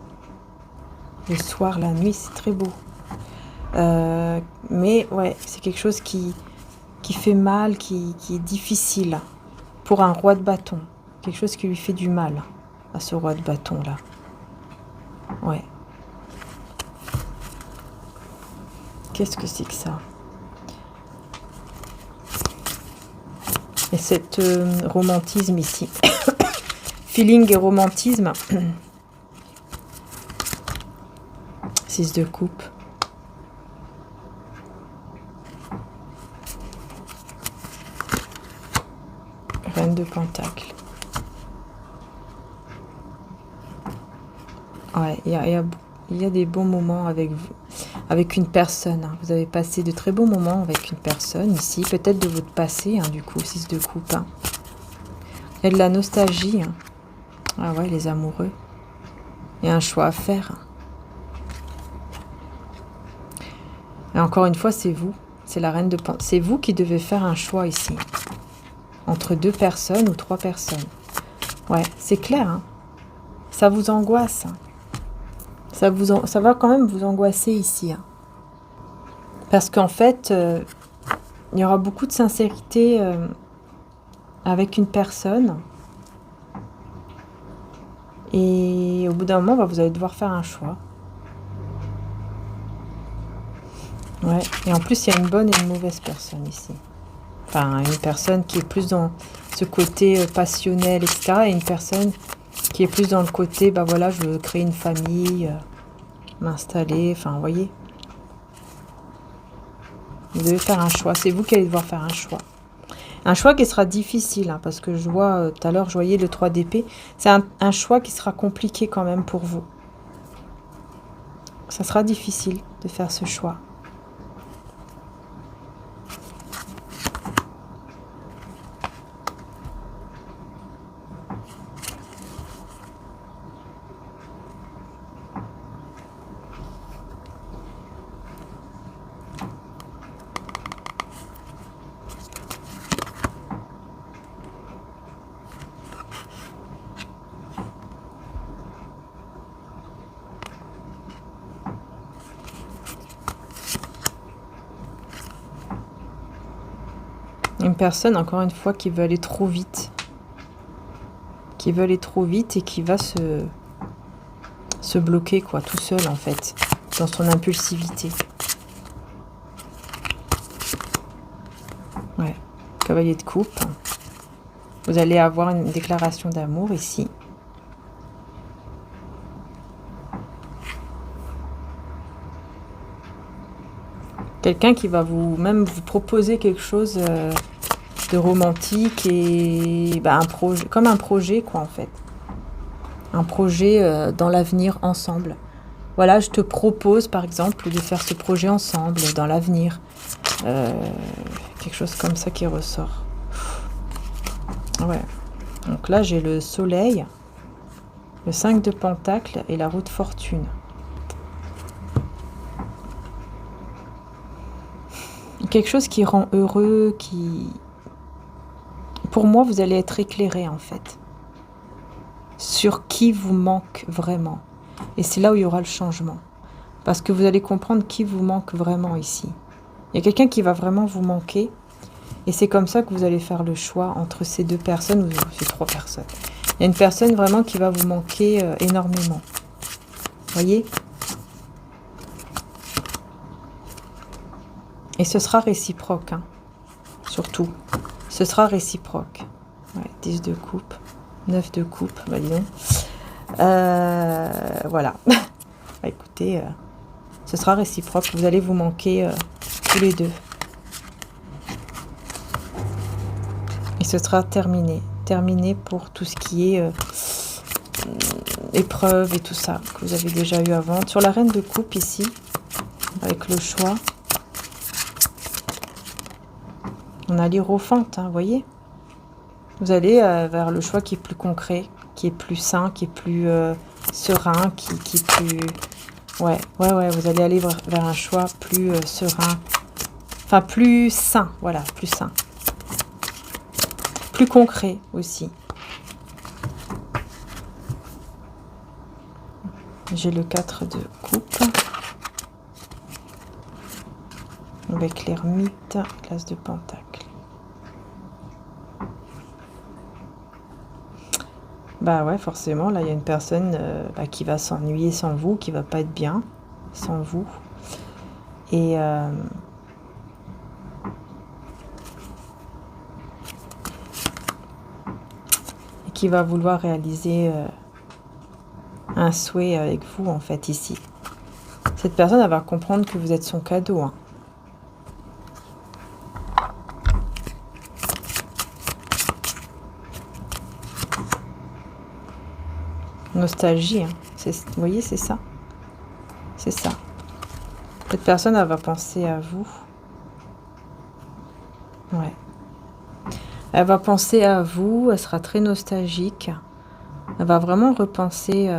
Le soir, la nuit, c'est très beau. Mais ouais, c'est quelque chose qui fait mal, qui est difficile pour un roi de bâton. Quelque chose qui lui fait du mal à ce roi de bâton, là. Ouais. Qu'est-ce que c'est que ça? Et cet romantisme ici. Feeling et romantisme. 6 de coupe. Reine de pentacle. Ouais, il y a des bons moments avec vous, avec une personne. Hein. Vous avez passé de très bons moments avec une personne ici, peut-être de votre passé, hein, du coup, 6 de coupe. Hein. Il y a de la nostalgie. Hein. Ah ouais, les amoureux. Il y a un choix à faire. Et encore une fois, c'est vous. C'est la reine de pentacle. C'est vous qui devez faire un choix ici. Entre 2 personnes ou 3 personnes. Ouais, c'est clair, hein. Ça vous angoisse, hein. Ça va quand même vous angoisser ici, hein. Parce qu'en fait, il y aura beaucoup de sincérité avec une personne. Et au bout d'un moment, bah, vous allez devoir faire un choix. Ouais. Et en plus, il y a une bonne et une mauvaise personne ici. Enfin, une personne qui est plus dans ce côté passionnel, etc. Et une personne qui est plus dans le côté, bah voilà, je veux créer une famille, m'installer, enfin, vous voyez. Vous devez faire un choix. C'est vous qui allez devoir faire un choix. Un choix qui sera difficile, hein, parce que je vois, tout à l'heure, je voyais le 3 d'épée. C'est un choix qui sera compliqué quand même pour vous. Ça sera difficile de faire ce choix. Une personne, encore une fois, qui veut aller trop vite. Qui veut aller trop vite et qui va se bloquer, quoi, tout seul, en fait, dans son impulsivité. Ouais, cavalier de coupe. Vous allez avoir une déclaration d'amour ici. Quelqu'un qui va même vous proposer quelque chose de romantique et bah, comme un projet, quoi, en fait. Un projet dans l'avenir ensemble. Voilà, je te propose, par exemple, de faire ce projet ensemble dans l'avenir. Quelque chose comme ça qui ressort. Ouais. Donc là, j'ai le soleil, le 5 de pentacles et la roue de fortune. Quelque chose qui rend heureux, qui... Pour moi, vous allez être éclairé, en fait. Sur qui vous manque vraiment. Et c'est là où il y aura le changement. Parce que vous allez comprendre qui vous manque vraiment ici. Il y a quelqu'un qui va vraiment vous manquer. Et c'est comme ça que vous allez faire le choix entre ces deux personnes ou ces trois personnes. Il y a une personne vraiment qui va vous manquer énormément. Voyez ? Et ce sera réciproque, hein. Surtout. Ce sera réciproque. Ouais, 10 de coupe, 9 de coupe, bah dis donc. Voilà. Bah, écoutez, ce sera réciproque. Vous allez vous manquer tous les deux. Et ce sera terminé. Terminé pour tout ce qui est épreuve et tout ça que vous avez déjà eu avant. Sur la reine de coupe ici, avec le choix, on a l'hiérophante, hein, vous voyez. Vous allez vers le choix qui est plus concret, qui est plus sain, qui est plus serein, qui est plus... Ouais, vous allez aller vers un choix plus serein. Enfin, plus sain, voilà, plus sain. Plus concret aussi. J'ai le 4 de coupe. Avec l'ermite, l'as de pentacle. Bah ouais, forcément, là, il y a une personne qui va s'ennuyer sans vous, qui va pas être bien sans vous. Et qui va vouloir réaliser un souhait avec vous, en fait, ici. Cette personne, elle va comprendre que vous êtes son cadeau, hein. Nostalgie, hein. Vous voyez, c'est ça. C'est ça. Cette personne, elle va penser à vous. Ouais. Elle va penser à vous, elle sera très nostalgique. Elle va vraiment repenser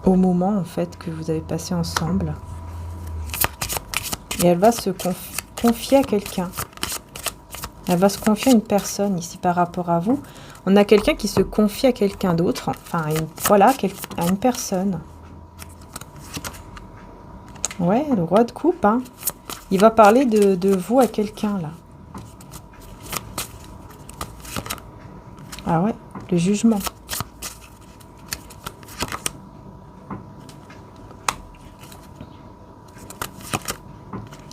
au moment, en fait, que vous avez passé ensemble. Et elle va se confier à quelqu'un. Elle va se confier à une personne ici par rapport à vous. On a quelqu'un qui se confie à quelqu'un d'autre. Enfin, voilà, à une personne. Ouais, le roi de coupe, hein. Il va parler de vous à quelqu'un, là. Ah ouais, le jugement.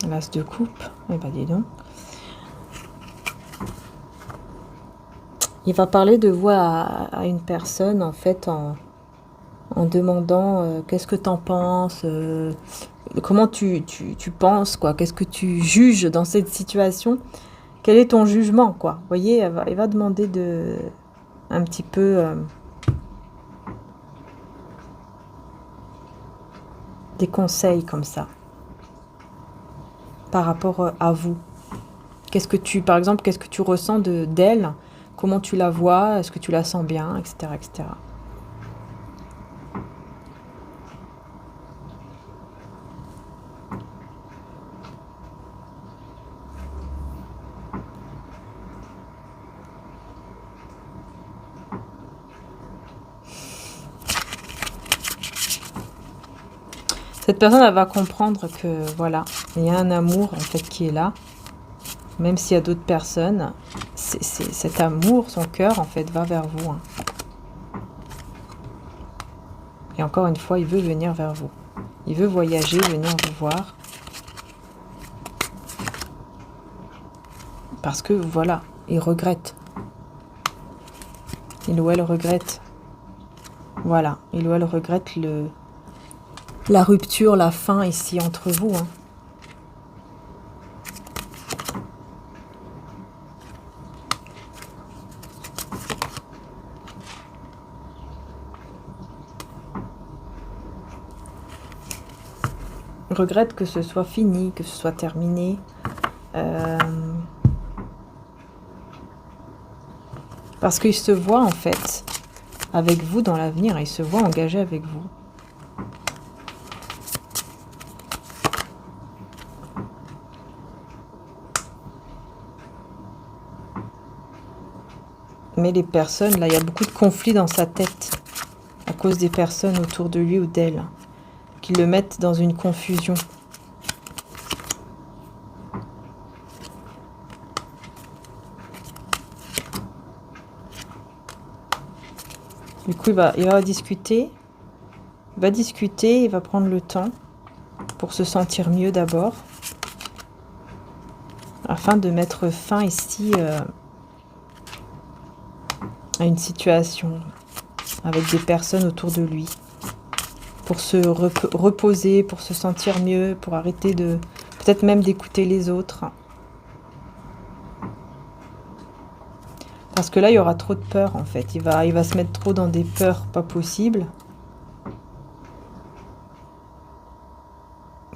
L'as de coupe. Eh ben, dis donc. Il va parler de vous à une personne, en fait, en demandant qu'est-ce que tu en penses, comment tu penses, quoi, qu'est-ce que tu juges dans cette situation, quel est ton jugement, quoi. Vous voyez, il va demander un petit peu des conseils comme ça, par rapport à vous. Par exemple, qu'est-ce que tu ressens d'elle, comment tu la vois, est-ce que tu la sens bien, etc., etc. Cette personne, elle va comprendre que, voilà, il y a un amour, en fait, qui est là. Même s'il y a d'autres personnes, cet amour, son cœur, en fait, va vers vous. Hein. Et encore une fois, il veut venir vers vous. Il veut voyager, venir vous voir. Parce que, voilà, il regrette. Il ou elle regrette. Voilà, il ou elle regrette la rupture, la fin ici entre vous. Hein. Il regrette que ce soit fini, que ce soit terminé. Parce qu'il se voit en fait avec vous dans l'avenir, il se voit engagé avec vous. Mais les personnes, là, il y a beaucoup de conflits dans sa tête à cause des personnes autour de lui ou d'elle qui le mettent dans une confusion. Du coup, il va discuter. Il va prendre le temps pour se sentir mieux d'abord. Afin de mettre fin ici à une situation avec des personnes autour de lui. Pour se reposer, pour se sentir mieux, pour arrêter peut-être même d'écouter les autres. Parce que là, il y aura trop de peur, en fait. Il va se mettre trop dans des peurs pas possibles.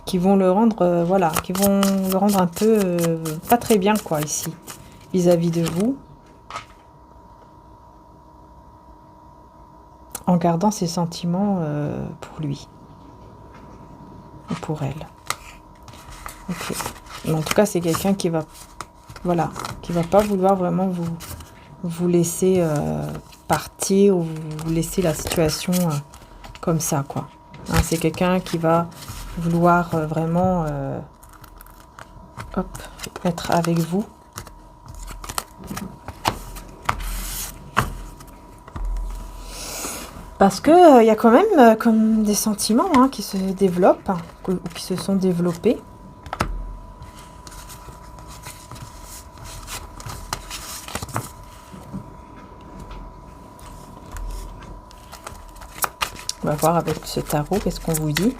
Qui vont le rendre, voilà, qui vont le rendre un peu pas très bien, quoi, ici, vis-à-vis de vous. En gardant ses sentiments pour lui. Ou pour elle. Ok. Mais en tout cas, c'est quelqu'un qui va, voilà, qui va pas vouloir vraiment vous laisser partir ou vous laisser la situation comme ça, quoi. Hein, c'est quelqu'un qui va vouloir vraiment être avec vous. Parce que y a quand même comme des sentiments hein, qui se développent ou qui se sont développés. On va voir avec ce tarot, qu'est-ce qu'on vous dit.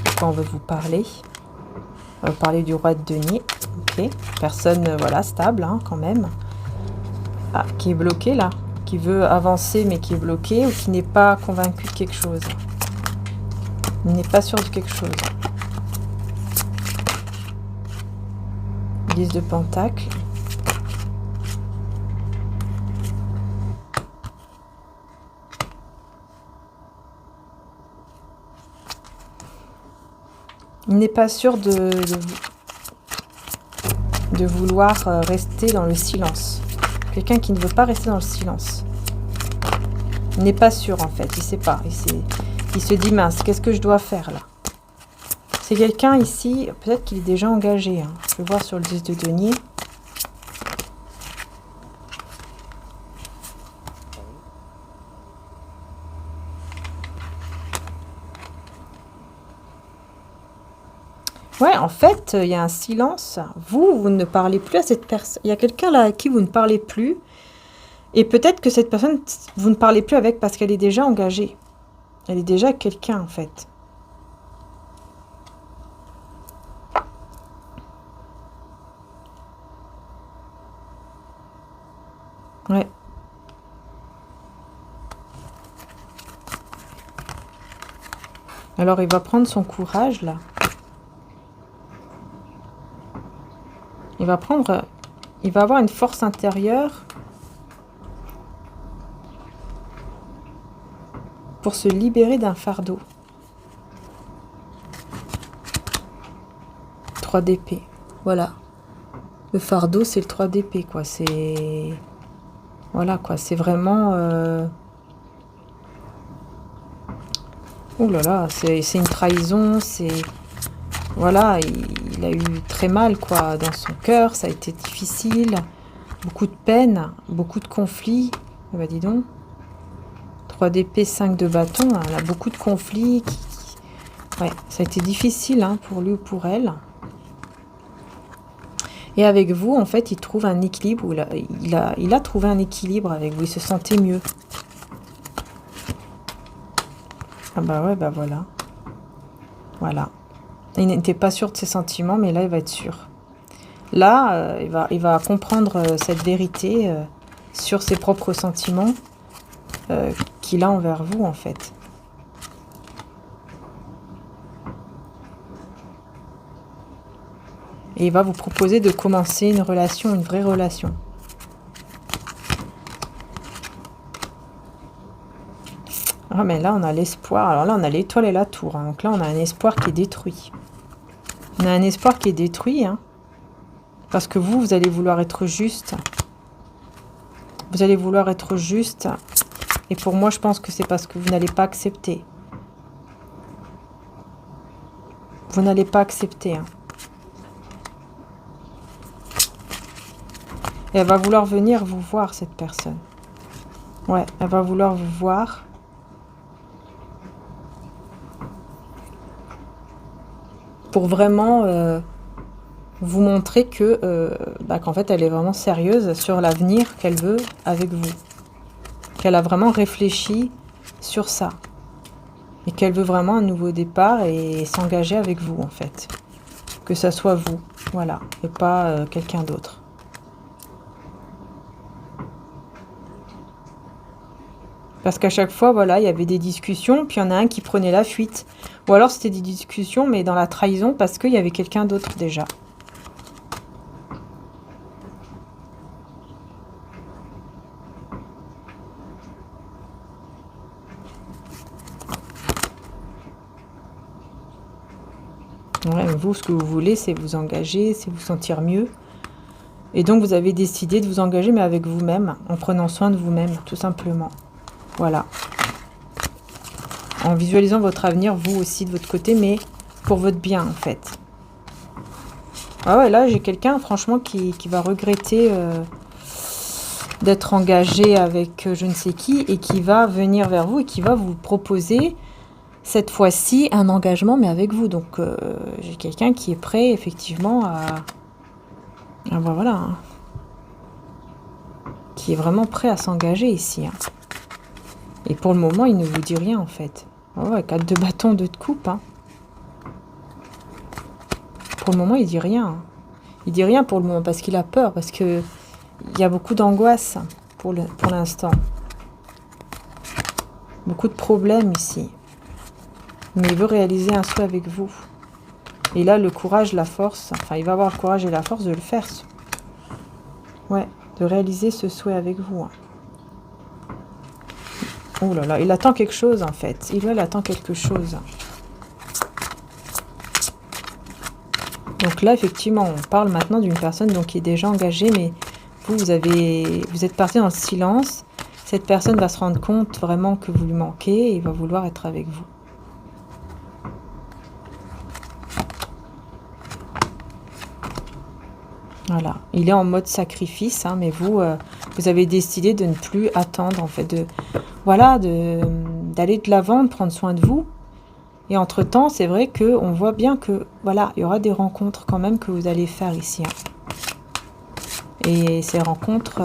Pourquoi on veut vous parler. On va parler du roi de denier. Ok. Personne, voilà, stable hein, quand même. Ah, qui est bloqué là. Qui veut avancer mais qui est bloqué ou qui n'est pas convaincu de quelque chose. Il n'est pas sûr de quelque chose. 10 de pentacle. Il n'est pas sûr de vouloir rester dans le silence. Quelqu'un qui ne veut pas rester dans le silence. Il n'est pas sûr en fait, il ne sait pas. Il se dit mince, qu'est-ce que je dois faire là? C'est quelqu'un ici, peut-être qu'il est déjà engagé. Hein. Je vais voir sur le 10 de denier. Ouais, en fait, il y a un silence. Vous ne parlez plus à cette personne. Il y a quelqu'un là à qui vous ne parlez plus. Et peut-être que cette personne, vous ne parlez plus avec parce qu'elle est déjà engagée. Elle est déjà quelqu'un, en fait. Ouais. Alors, il va prendre son courage, là. Il va avoir une force intérieure pour se libérer d'un fardeau. 3 d'épée. Voilà. Le fardeau, c'est le 3 d'épée, quoi. C'est... Voilà, quoi. C'est vraiment... Ouh là là, c'est une trahison, c'est... Voilà, il a eu très mal, quoi, dans son cœur. Ça a été difficile. Beaucoup de peine, beaucoup de conflits. Eh ben, dis donc. 3 d'épée, 5 de bâton. Elle a beaucoup de conflits. Ouais, ça a été difficile hein, pour lui ou pour elle. Et avec vous, en fait, il trouve un équilibre. Il a trouvé un équilibre avec vous. Il se sentait mieux. Ah bah ouais, bah voilà. Voilà. Il n'était pas sûr de ses sentiments, mais là, il va être sûr. Là, il va comprendre cette vérité sur ses propres sentiments qu'il a envers vous, en fait. Et il va vous proposer de commencer une relation, une vraie relation. Ah, mais là, on a l'espoir. Alors là, on a l'étoile et la tour. Hein. Donc là, on a un espoir qui est détruit. On a un espoir qui est détruit. Hein. Parce que vous allez vouloir être juste. Vous allez vouloir être juste. Et pour moi, je pense que c'est parce que vous n'allez pas accepter. Vous n'allez pas accepter. Hein. Et elle va vouloir venir vous voir, cette personne. Ouais, elle va vouloir vous voir. Pour vraiment vous montrer que qu'en fait, elle est vraiment sérieuse sur l'avenir qu'elle veut avec vous. Qu'elle a vraiment réfléchi sur ça. Et qu'elle veut vraiment un nouveau départ et s'engager avec vous, en fait. Que ça soit vous, voilà, et pas quelqu'un d'autre. Parce qu'à chaque fois, voilà, il y avait des discussions, puis il y en a un qui prenait la fuite. Ou alors c'était des discussions, mais dans la trahison, parce qu'il y avait quelqu'un d'autre déjà. Ouais, vous, ce que vous voulez, c'est vous engager, c'est vous sentir mieux. Et donc, vous avez décidé de vous engager, mais avec vous-même, en prenant soin de vous-même, tout simplement. Voilà. En visualisant votre avenir, vous aussi, de votre côté, mais pour votre bien, en fait. Ah ouais, là, j'ai quelqu'un, franchement, qui va regretter d'être engagé avec je ne sais qui, et qui va venir vers vous, et qui va vous proposer, cette fois-ci, un engagement, mais avec vous. Donc, j'ai quelqu'un qui est prêt, effectivement, ah ben voilà. Hein. Qui est vraiment prêt à s'engager ici. Hein. Et pour le moment, il ne vous dit rien, en fait. Oh ouais, 4 de bâton, 2 de coupe. Hein. Pour le moment, il dit rien. Hein. Il dit rien pour le moment, parce qu'il a peur, parce que il y a beaucoup d'angoisse pour l'instant. Beaucoup de problèmes ici. Mais il veut réaliser un souhait avec vous. Et là, le courage, la force, enfin, il va avoir le courage et la force de le faire. Ouais, de réaliser ce souhait avec vous. Hein. Oh là là, il attend quelque chose en fait. Il attend quelque chose. Donc là, effectivement, on parle maintenant d'une personne donc, qui est déjà engagée, mais vous êtes parti dans le silence. Cette personne va se rendre compte vraiment que vous lui manquez et va vouloir être avec vous. Voilà, il est en mode sacrifice, hein, mais vous avez décidé de ne plus attendre, en fait, d'aller de l'avant, de prendre soin de vous. Et entre-temps, c'est vrai qu'on voit bien que, voilà, il y aura des rencontres quand même que vous allez faire ici. Hein. Et ces rencontres,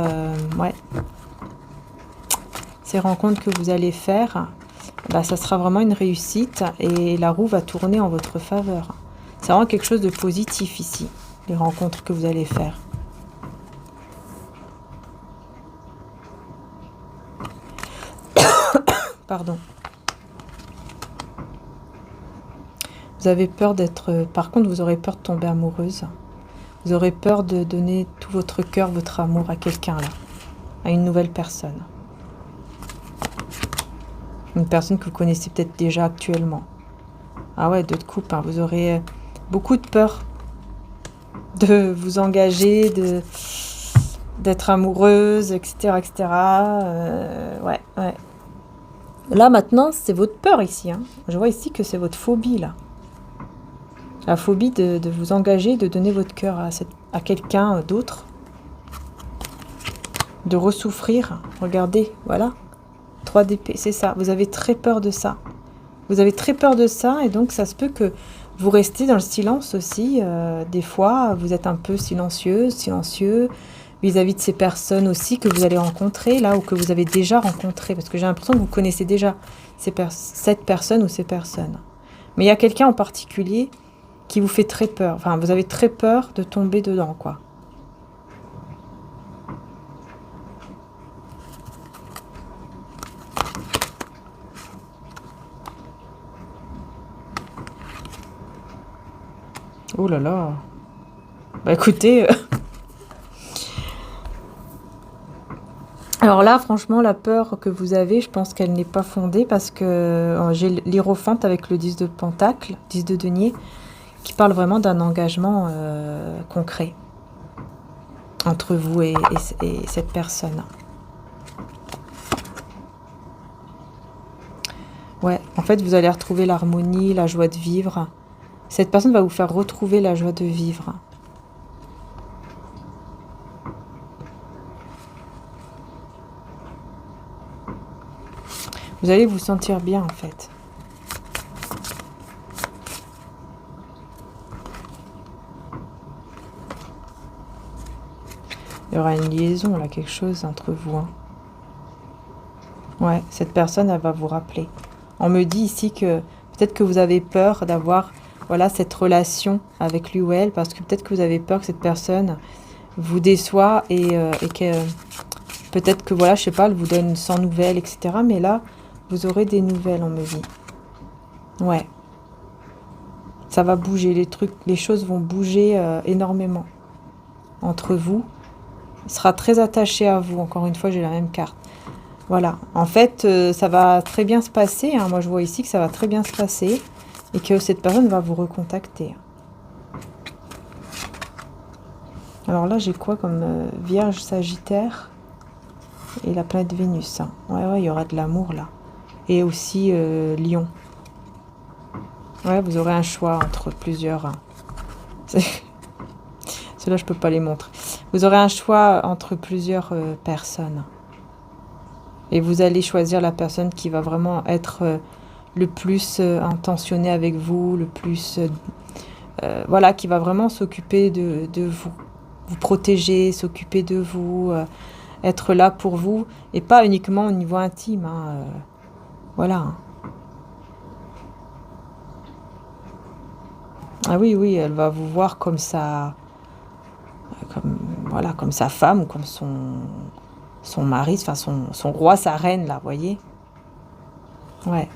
ces rencontres que vous allez faire, bah, ça sera vraiment une réussite et la roue va tourner en votre faveur. C'est vraiment quelque chose de positif ici, les rencontres que vous allez faire. Pardon. Vous avez peur d'être... Par contre, vous aurez peur de tomber amoureuse. Vous aurez peur de donner tout votre cœur, votre amour à quelqu'un, là. À une nouvelle personne. Une personne que vous connaissez peut-être déjà actuellement. Ah ouais, 2 de coupe, hein. Vous aurez beaucoup de peur de vous engager, d'être amoureuse, etc., etc. Ouais. Là, maintenant, c'est votre peur ici. Hein. Je vois ici que c'est votre phobie, là. La phobie de vous engager, de donner votre cœur à quelqu'un d'autre. De ressouffrir. Regardez, voilà. 3 d'épée, c'est ça. Vous avez très peur de ça. Vous avez très peur de ça et donc ça se peut que vous restez dans le silence aussi. Des fois, vous êtes un peu silencieux vis-à-vis de ces personnes aussi que vous allez rencontrer là ou que vous avez déjà rencontrées. Parce que j'ai l'impression que vous connaissez déjà cette personne ou ces personnes. Mais il y a quelqu'un en particulier qui vous fait très peur. Enfin, vous avez très peur de tomber dedans, quoi. Oh là là. Bah écoutez... Alors là, franchement, la peur que vous avez, je pense qu'elle n'est pas fondée parce que j'ai l'hiérophante avec le 10 de pentacle, 10 de denier, qui parle vraiment d'un engagement concret entre vous et cette personne. Ouais, en fait, vous allez retrouver l'harmonie, la joie de vivre. Cette personne va vous faire retrouver la joie de vivre. Vous allez vous sentir bien, en fait. Il y aura une liaison, là, quelque chose entre vous. Hein. Ouais, cette personne, elle va vous rappeler. On me dit ici que peut-être que vous avez peur d'avoir voilà, cette relation avec lui ou elle, parce que peut-être que vous avez peur que cette personne vous déçoit et que peut-être que, voilà, je sais pas, elle vous donne sans nouvelles, etc. Mais là, vous aurez des nouvelles, on me dit. Ouais. Ça va bouger, les choses vont bouger énormément entre vous. Il sera très attaché à vous. Encore une fois, j'ai la même carte. Voilà. En fait, ça va très bien se passer. Hein. Moi, je vois ici que ça va très bien se passer et que cette personne va vous recontacter. Alors là, j'ai quoi comme Vierge, Sagittaire et la planète Vénus. Hein. Ouais, il y aura de l'amour là. Et aussi Lion. Ouais, vous aurez un choix entre plusieurs. Hein. Ceux-là, je peux pas les montrer. Vous aurez un choix entre plusieurs personnes. Et vous allez choisir la personne qui va vraiment être le plus intentionnée avec vous, le plus... voilà, qui va vraiment s'occuper de vous. Vous protéger, s'occuper de vous, être là pour vous. Et pas uniquement au niveau intime. Hein, voilà. Ah oui, elle va vous voir comme ça... Voilà, comme sa femme ou comme son mari, enfin son roi, sa reine, là, vous voyez. Ouais.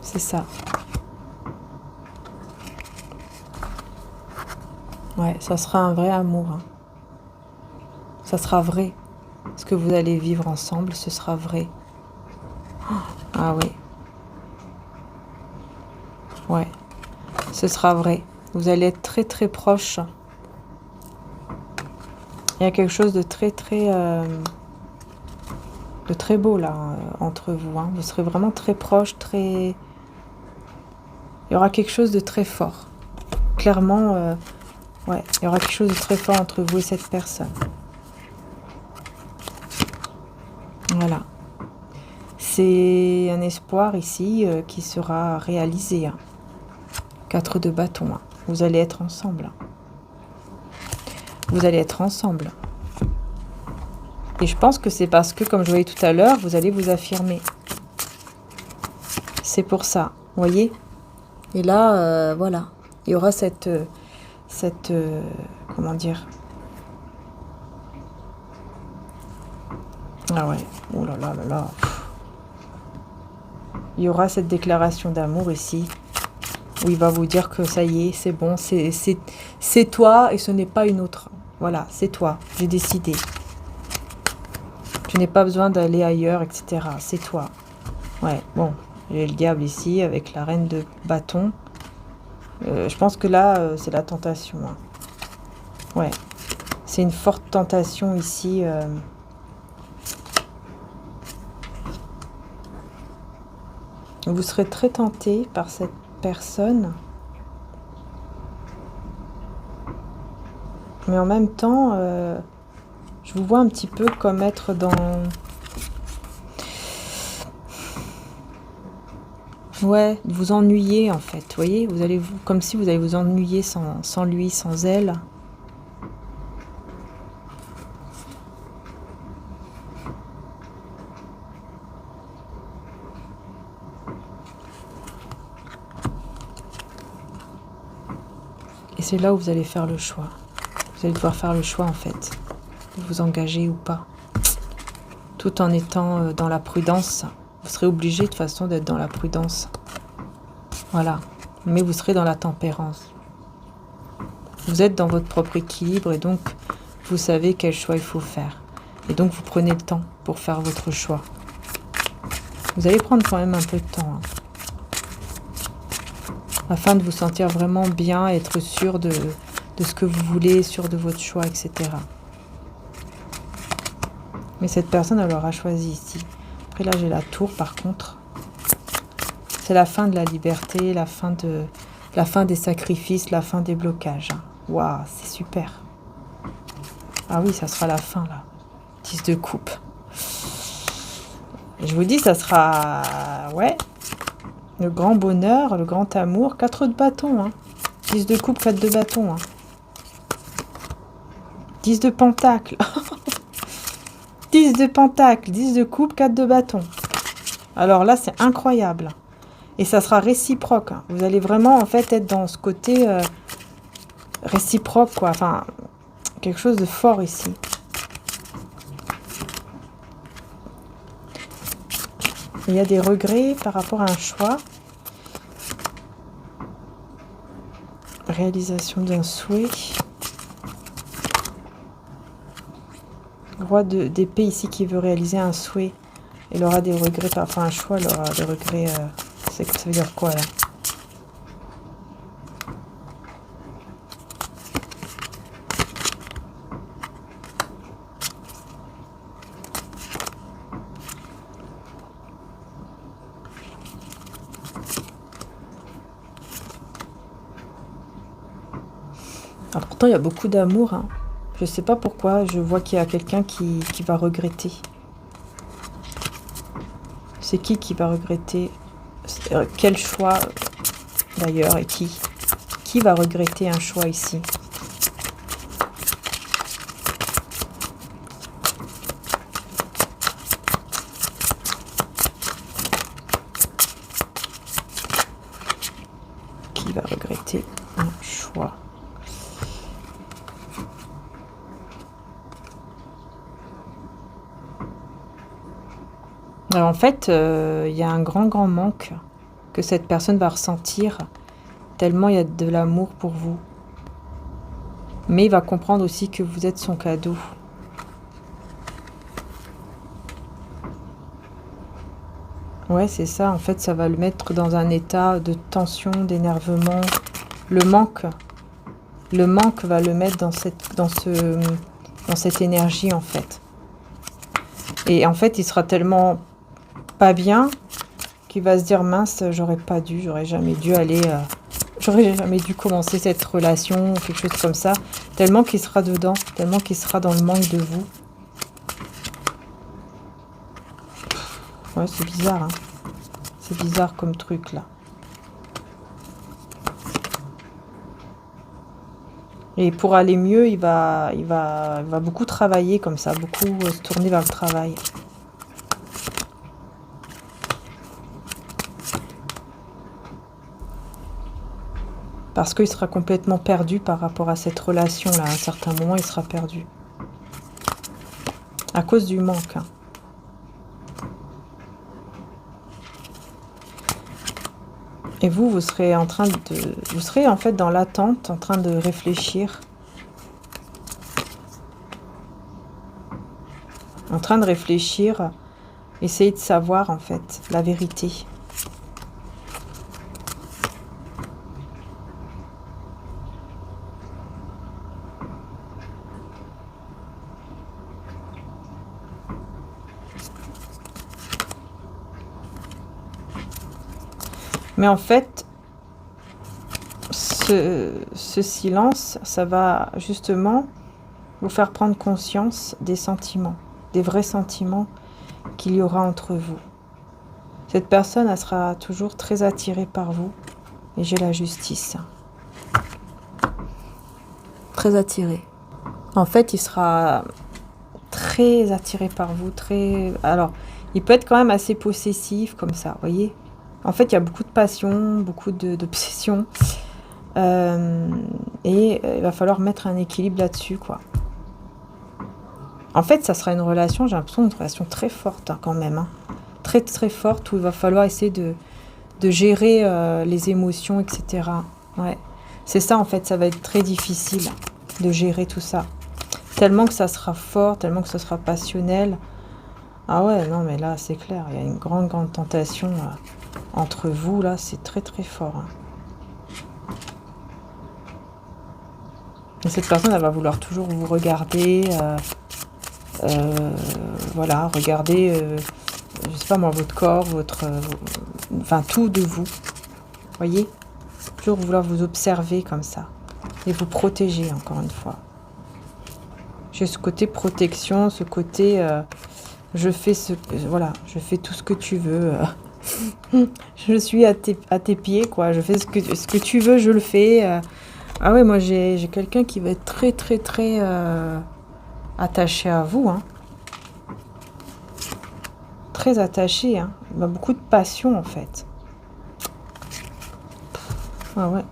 C'est ça. Ouais, ça sera un vrai amour. Hein. Ça sera vrai. Ce que vous allez vivre ensemble, ce sera vrai. Ah oui. Ouais. Ce sera vrai. Vous allez être très très proche. Il y a quelque chose de très beau là entre vous. Hein. Vous serez vraiment très proche, très... Il y aura quelque chose de très fort. Clairement, ouais, il y aura quelque chose de très fort entre vous et cette personne. Voilà. C'est un espoir ici qui sera réalisé. Hein. 4 de bâton. Hein. Vous allez être ensemble. Vous allez être ensemble. Et je pense que c'est parce que, comme je voyais tout à l'heure, vous allez vous affirmer. C'est pour ça. Vous voyez? Et là, voilà. Il y aura cette comment dire? Ah ouais. Oh là là là là. Il y aura cette déclaration d'amour ici. Où il va vous dire que ça y est, c'est bon. C'est toi et ce n'est pas une autre. Voilà, c'est toi. J'ai décidé. Tu n'as pas besoin d'aller ailleurs, etc. C'est toi. Ouais, bon. J'ai le diable ici avec la reine de bâton. Je pense que là, c'est la tentation. Hein. Ouais. C'est une forte tentation ici. Vous serez très tenté par cette personne. Mais en même temps, je vous vois un petit peu comme être dans... Ouais, vous ennuyer en fait, vous voyez, comme si vous allez vous ennuyer sans lui, sans elle. Et c'est là où vous allez faire le choix. Vous allez devoir faire le choix en fait, de vous engager ou pas. Tout en étant dans la prudence. Vous serez obligé de toute façon d'être dans la prudence. Voilà. Mais vous serez dans la tempérance. Vous êtes dans votre propre équilibre et donc vous savez quel choix il faut faire. Et donc vous prenez le temps pour faire votre choix. Vous allez prendre quand même un peu de temps. Hein, afin de vous sentir vraiment bien, être sûr de ce que vous voulez, sûr de votre choix, etc. Mais cette personne, elle aura choisi ici. Après là, j'ai la tour par contre. C'est la fin de la liberté, la fin des sacrifices, la fin des blocages. Waouh, c'est super. Ah oui, ça sera la fin là. 10 de coupe. Je vous dis, ça sera... Ouais. Le grand bonheur, le grand amour. 4 de bâton. Hein. 10 de coupe, 4 de bâton. Hein. 10 de pentacle. 10 de pentacle, 10 de coupe, 4 de bâton. Alors là, c'est incroyable. Et ça sera réciproque. Hein. Vous allez vraiment, en fait, être dans ce côté réciproque, quoi. Enfin, quelque chose de fort ici. Il y a des regrets par rapport à un choix. Réalisation d'un souhait. Roi d'épée ici qui veut réaliser un souhait. Il aura des regrets par rapport à un choix. Il aura des regrets... ça veut dire quoi là? Alors, pourtant, il y a beaucoup d'amour. Hein. Je ne sais pas pourquoi. Je vois qu'il y a quelqu'un qui va regretter. C'est qui va regretter? Quel choix d'ailleurs et qui? Qui va regretter un choix ici? Qui va regretter un choix? Alors en fait, il y a un grand manque que cette personne va ressentir, tellement il y a de l'amour pour vous. Mais il va comprendre aussi que vous êtes son cadeau. Ouais, c'est ça. En fait, ça va le mettre dans un état de tension, d'énervement, le manque va le mettre dans cette énergie, en fait. Et en fait, il sera tellement pas bien qu'il va se dire, mince, j'aurais jamais dû aller, j'aurais jamais dû commencer cette relation, ou quelque chose comme ça, tellement qu'il sera dedans, tellement qu'il sera dans le manque de vous. Ouais, c'est bizarre, hein. C'est bizarre comme truc, là. Et pour aller mieux, il va beaucoup travailler comme ça, beaucoup se tourner vers le travail. Parce qu'il sera complètement perdu par rapport à cette relation-là. À un certain moment, il sera perdu. À cause du manque, hein. Et vous serez en fait dans l'attente, en train de réfléchir. En train de réfléchir, essayer de savoir en fait la vérité. Mais en fait, ce silence, ça va justement vous faire prendre conscience des sentiments, des vrais sentiments qu'il y aura entre vous. Cette personne, elle sera toujours très attirée par vous. Et j'ai la justice. Très attirée. En fait, il sera très attiré par vous. Alors, il peut être quand même assez possessif, comme ça, vous voyez. En fait, il y a beaucoup de passion, beaucoup d'obsession. Et il va falloir mettre un équilibre là-dessus, quoi. En fait, ça sera une relation, j'ai l'impression, une relation très forte, hein, quand même. Hein. Très, très forte, où il va falloir essayer de gérer les émotions, etc. Ouais. C'est ça, en fait, ça va être très difficile de gérer tout ça. Tellement que ça sera fort, tellement que ça sera passionnel. Ah ouais, non, mais là, c'est clair, il y a une grande, grande tentation entre vous, là, c'est très, très fort. Hein. Et cette personne, elle va vouloir toujours vous regarder, voilà, regarder, je sais pas moi, votre corps, enfin, tout de vous. Voyez ? Toujours vouloir vous observer comme ça. Et vous protéger, encore une fois. J'ai ce côté protection, ce côté... je fais je fais tout ce que tu veux. Je suis à tes pieds, quoi. Je fais ce que tu veux, je le fais. Ah ouais, moi j'ai quelqu'un qui va être très, très, très attaché à vous. Hein. Très attaché. Hein. Il a beaucoup de passion, en fait. Ah ouais.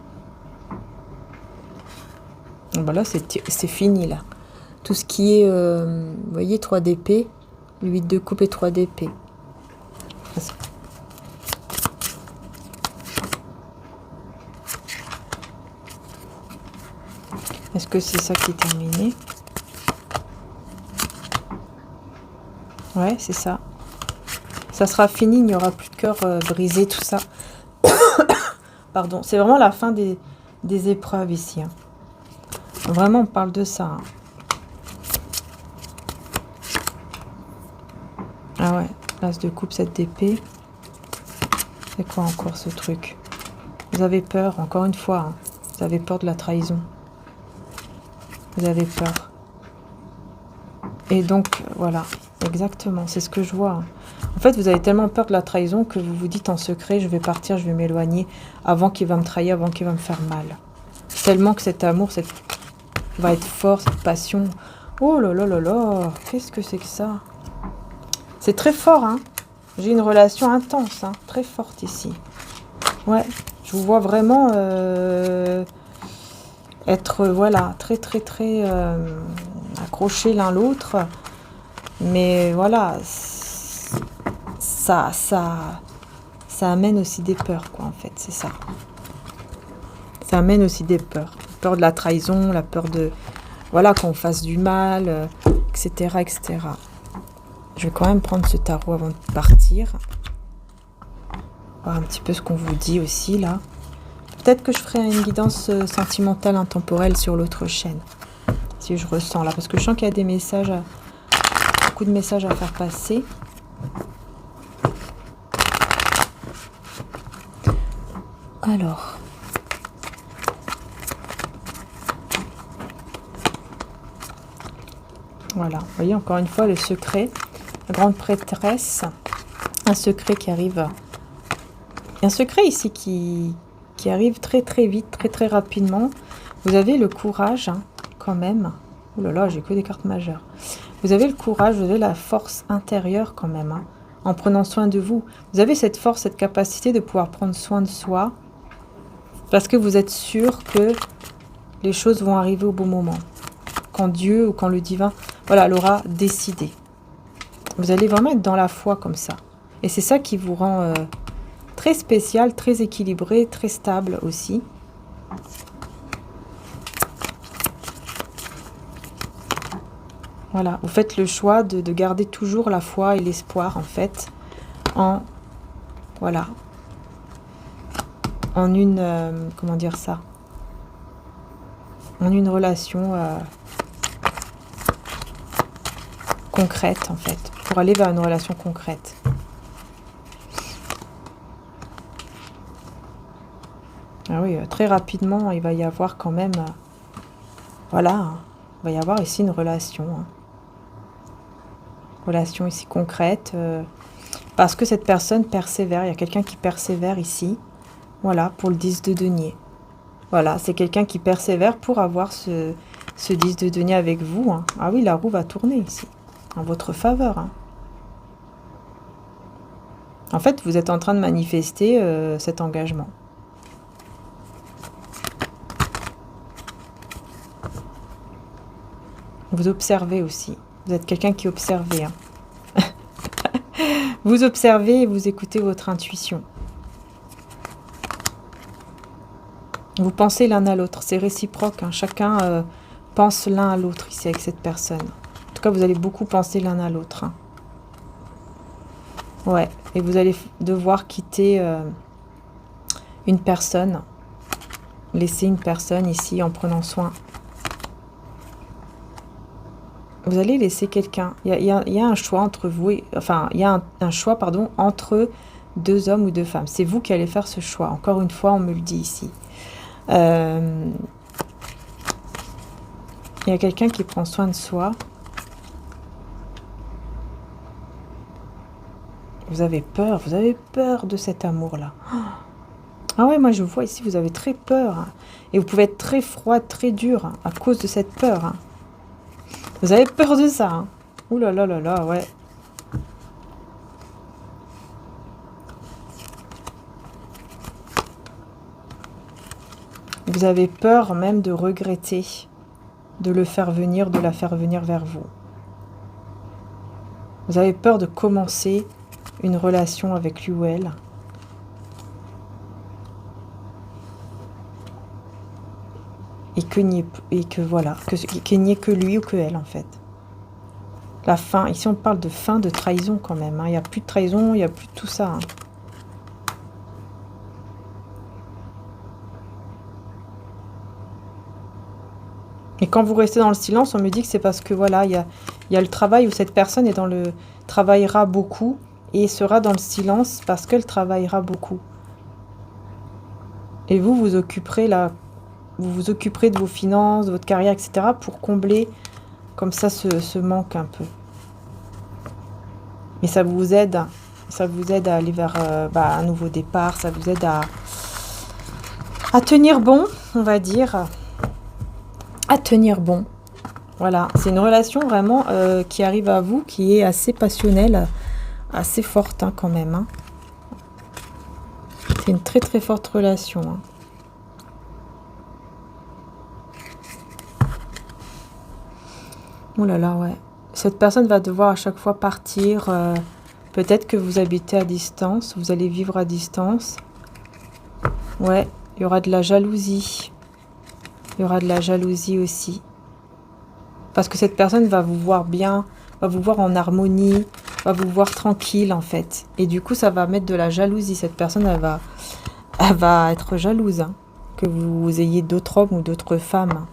Bah là, c'est fini, là. Tout ce qui est, vous voyez, 3 d'épée, 8 de coupe et 3 d'épée. Est-ce que c'est ça qui est terminé? Ouais, c'est ça. Ça sera fini, il n'y aura plus de cœur brisé, tout ça. Pardon, c'est vraiment la fin des épreuves ici. Hein. Vraiment, on parle de ça. Hein. Ah ouais, l'as de coupe, 7 d'épée. C'est quoi encore ce truc? Vous avez peur, encore une fois. Hein. Vous avez peur de la trahison. Vous avez peur. Et donc, voilà, exactement, c'est ce que je vois. Hein. En fait, vous avez tellement peur de la trahison que vous vous dites en secret, je vais partir, je vais m'éloigner avant qu'il va me trahir, avant qu'il va me faire mal. Tellement que cet amour va être fort, cette passion. Oh là là là là, qu'est-ce que c'est que ça? C'est très fort, hein. J'ai une relation intense, hein, très forte ici. Ouais, je vous vois vraiment être, voilà, très très très accrochés l'un l'autre. Mais voilà, ça amène aussi des peurs, quoi, en fait, c'est ça. Ça amène aussi des peurs. La peur de la trahison, la peur de, voilà, qu'on fasse du mal, etc., etc. Je vais quand même prendre ce tarot avant de partir. Voir un petit peu ce qu'on vous dit aussi, là. Peut-être que je ferai une guidance sentimentale intemporelle sur l'autre chaîne. Si je ressens là. Parce que je sens qu'il y a des messages, beaucoup de messages à faire passer. Alors. Voilà. Vous voyez, encore une fois, le secret. La grande prêtresse. Un secret qui arrive. Un secret ici qui arrive très très vite, très très rapidement. Vous avez le courage, hein, quand même. Ouh là là, j'ai que des cartes majeures. Vous avez le courage, vous avez la force intérieure quand même, hein, en prenant soin de vous. Vous avez cette force, cette capacité de pouvoir prendre soin de soi, parce que vous êtes sûr que les choses vont arriver au bon moment. Quand Dieu ou quand le divin, voilà, l'aura décidé. Vous allez vraiment être dans la foi comme ça. Et c'est ça qui vous rend très spécial, très équilibré, très stable aussi. Voilà, vous faites le choix de garder toujours la foi et l'espoir, en fait, en, voilà, en une, comment dire ça, en une relation concrète, en fait, pour aller vers une relation concrète. Ah oui, très rapidement, il va y avoir quand même, voilà, il va y avoir ici une relation, hein. Relation ici concrète, parce que cette personne persévère, il y a quelqu'un qui persévère ici, voilà, pour le 10 de denier. Voilà, c'est quelqu'un qui persévère pour avoir ce 10 de denier avec vous, hein. Ah oui, la roue va tourner ici, en votre faveur, hein. En fait, vous êtes en train de manifester cet engagement. Vous observez aussi. Vous êtes quelqu'un qui observe, hein. Vous observez et vous écoutez votre intuition. Vous pensez l'un à l'autre. C'est réciproque, hein. Chacun pense l'un à l'autre ici avec cette personne. En tout cas, vous allez beaucoup penser l'un à l'autre, hein. Ouais. Et vous allez devoir quitter une personne. Laisser une personne ici en prenant soin. Vous allez laisser quelqu'un. Il y a un choix entre vous, enfin, il y a un choix, pardon, entre deux hommes ou deux femmes. C'est vous qui allez faire ce choix. Encore une fois, on me le dit ici. Il y a quelqu'un qui prend soin de soi. Vous avez peur de cet amour-là. Ah ouais, moi je vois ici, vous avez très peur, hein. Et vous pouvez être très froid, très dur, hein, à cause de cette peur, hein. Vous avez peur de ça, hein. Ouh là là là là, ouais. Vous avez peur même de regretter, de le faire venir, de la faire venir vers vous. Vous avez peur de commencer une relation avec lui ou elle. Et qu'il n'y ait que lui ou que elle, en fait. La fin, ici on parle de fin de trahison quand même, hein. Il n'y a plus de trahison, il n'y a plus de tout ça, hein. Et quand vous restez dans le silence, on me dit que c'est parce que voilà, il y a le travail où cette personne est travaillera beaucoup et sera dans le silence parce qu'elle travaillera beaucoup. Et vous vous occuperez de vos finances, de votre carrière, etc. pour combler comme ça ce manque un peu. Mais ça vous aide à aller vers un nouveau départ, ça vous aide à tenir bon, on va dire. À tenir bon. Voilà, c'est une relation vraiment qui arrive à vous, qui est assez passionnelle, assez forte, hein, quand même, hein. C'est une très très forte relation, hein. Oh là là, ouais. Cette personne va devoir à chaque fois partir. Peut-être que vous habitez à distance, vous allez vivre à distance. Ouais, il y aura de la jalousie. Il y aura de la jalousie aussi. Parce que cette personne va vous voir bien, va vous voir en harmonie, va vous voir tranquille en fait. Et du coup, ça va mettre de la jalousie. Cette personne, elle va être jalouse, hein. que vous ayez d'autres hommes ou d'autres femmes.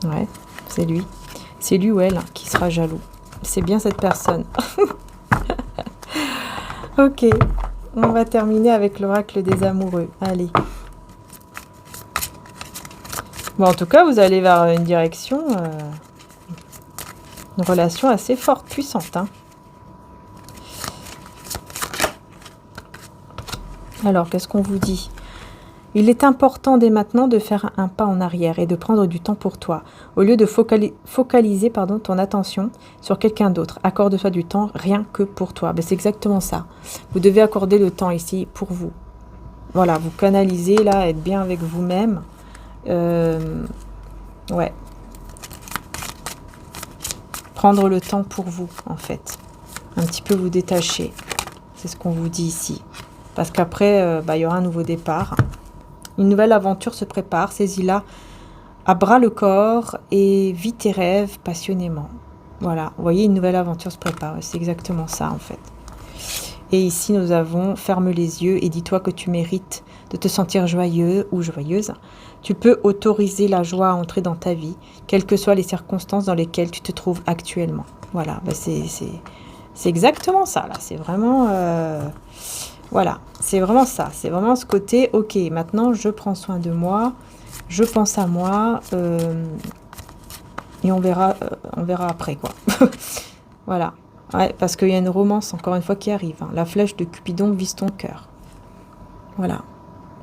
Ouais, c'est lui. C'est lui ou elle qui sera jaloux. C'est bien cette personne. Ok, on va terminer avec l'oracle des amoureux. Allez. Bon, en tout cas, vous allez vers une direction, une relation assez forte, puissante. Hein. Alors, qu'est-ce qu'on vous dit? Il est important dès maintenant de faire un pas en arrière et de prendre du temps pour toi. Au lieu de focaliser ton attention sur quelqu'un d'autre, accorde-toi du temps rien que pour toi. Ben, c'est exactement ça. Vous devez accorder le temps ici pour vous. Voilà, vous canalisez là, être bien avec vous-même. Ouais. Prendre le temps pour vous, en fait. Un petit peu vous détacher. C'est ce qu'on vous dit ici. Parce qu'après, il y aura un nouveau départ. Une nouvelle aventure se prépare, saisis-la à bras le corps et vis tes rêves passionnément. Voilà, vous voyez, une nouvelle aventure se prépare, c'est exactement ça en fait. Et ici, nous avons ferme les yeux et dis-toi que tu mérites de te sentir joyeux ou joyeuse. Tu peux autoriser la joie à entrer dans ta vie, quelles que soient les circonstances dans lesquelles tu te trouves actuellement. Voilà, c'est exactement ça là, c'est vraiment... Voilà, c'est vraiment ça, c'est vraiment ce côté, ok, maintenant je prends soin de moi, je pense à moi, et on verra après, quoi. Voilà, ouais, parce qu'il y a une romance, encore une fois, qui arrive. Hein. La flèche de Cupidon vise ton cœur. Voilà,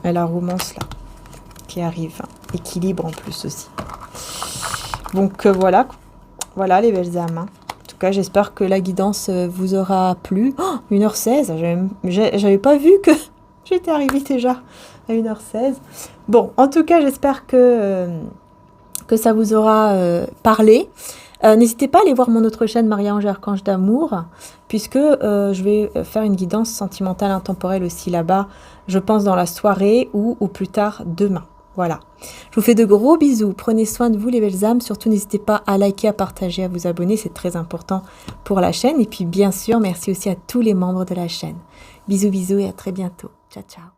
et la romance, là, qui arrive. Hein. Équilibre, en plus, aussi. Donc, voilà les belles âmes, hein. J'espère que la guidance vous aura plu. Oh, 1h16, j'avais pas vu que j'étais arrivée déjà à 1h16. Bon, en tout cas, j'espère que ça vous aura parlé. N'hésitez pas à aller voir mon autre chaîne Maria-Ange Archange d'Amour, puisque je vais faire une guidance sentimentale intemporelle aussi là-bas, je pense dans la soirée ou au plus tard demain. Voilà. Je vous fais de gros bisous. Prenez soin de vous les belles âmes. Surtout, n'hésitez pas à liker, à partager, à vous abonner. C'est très important pour la chaîne. Et puis, bien sûr, merci aussi à tous les membres de la chaîne. Bisous, bisous et à très bientôt. Ciao, ciao.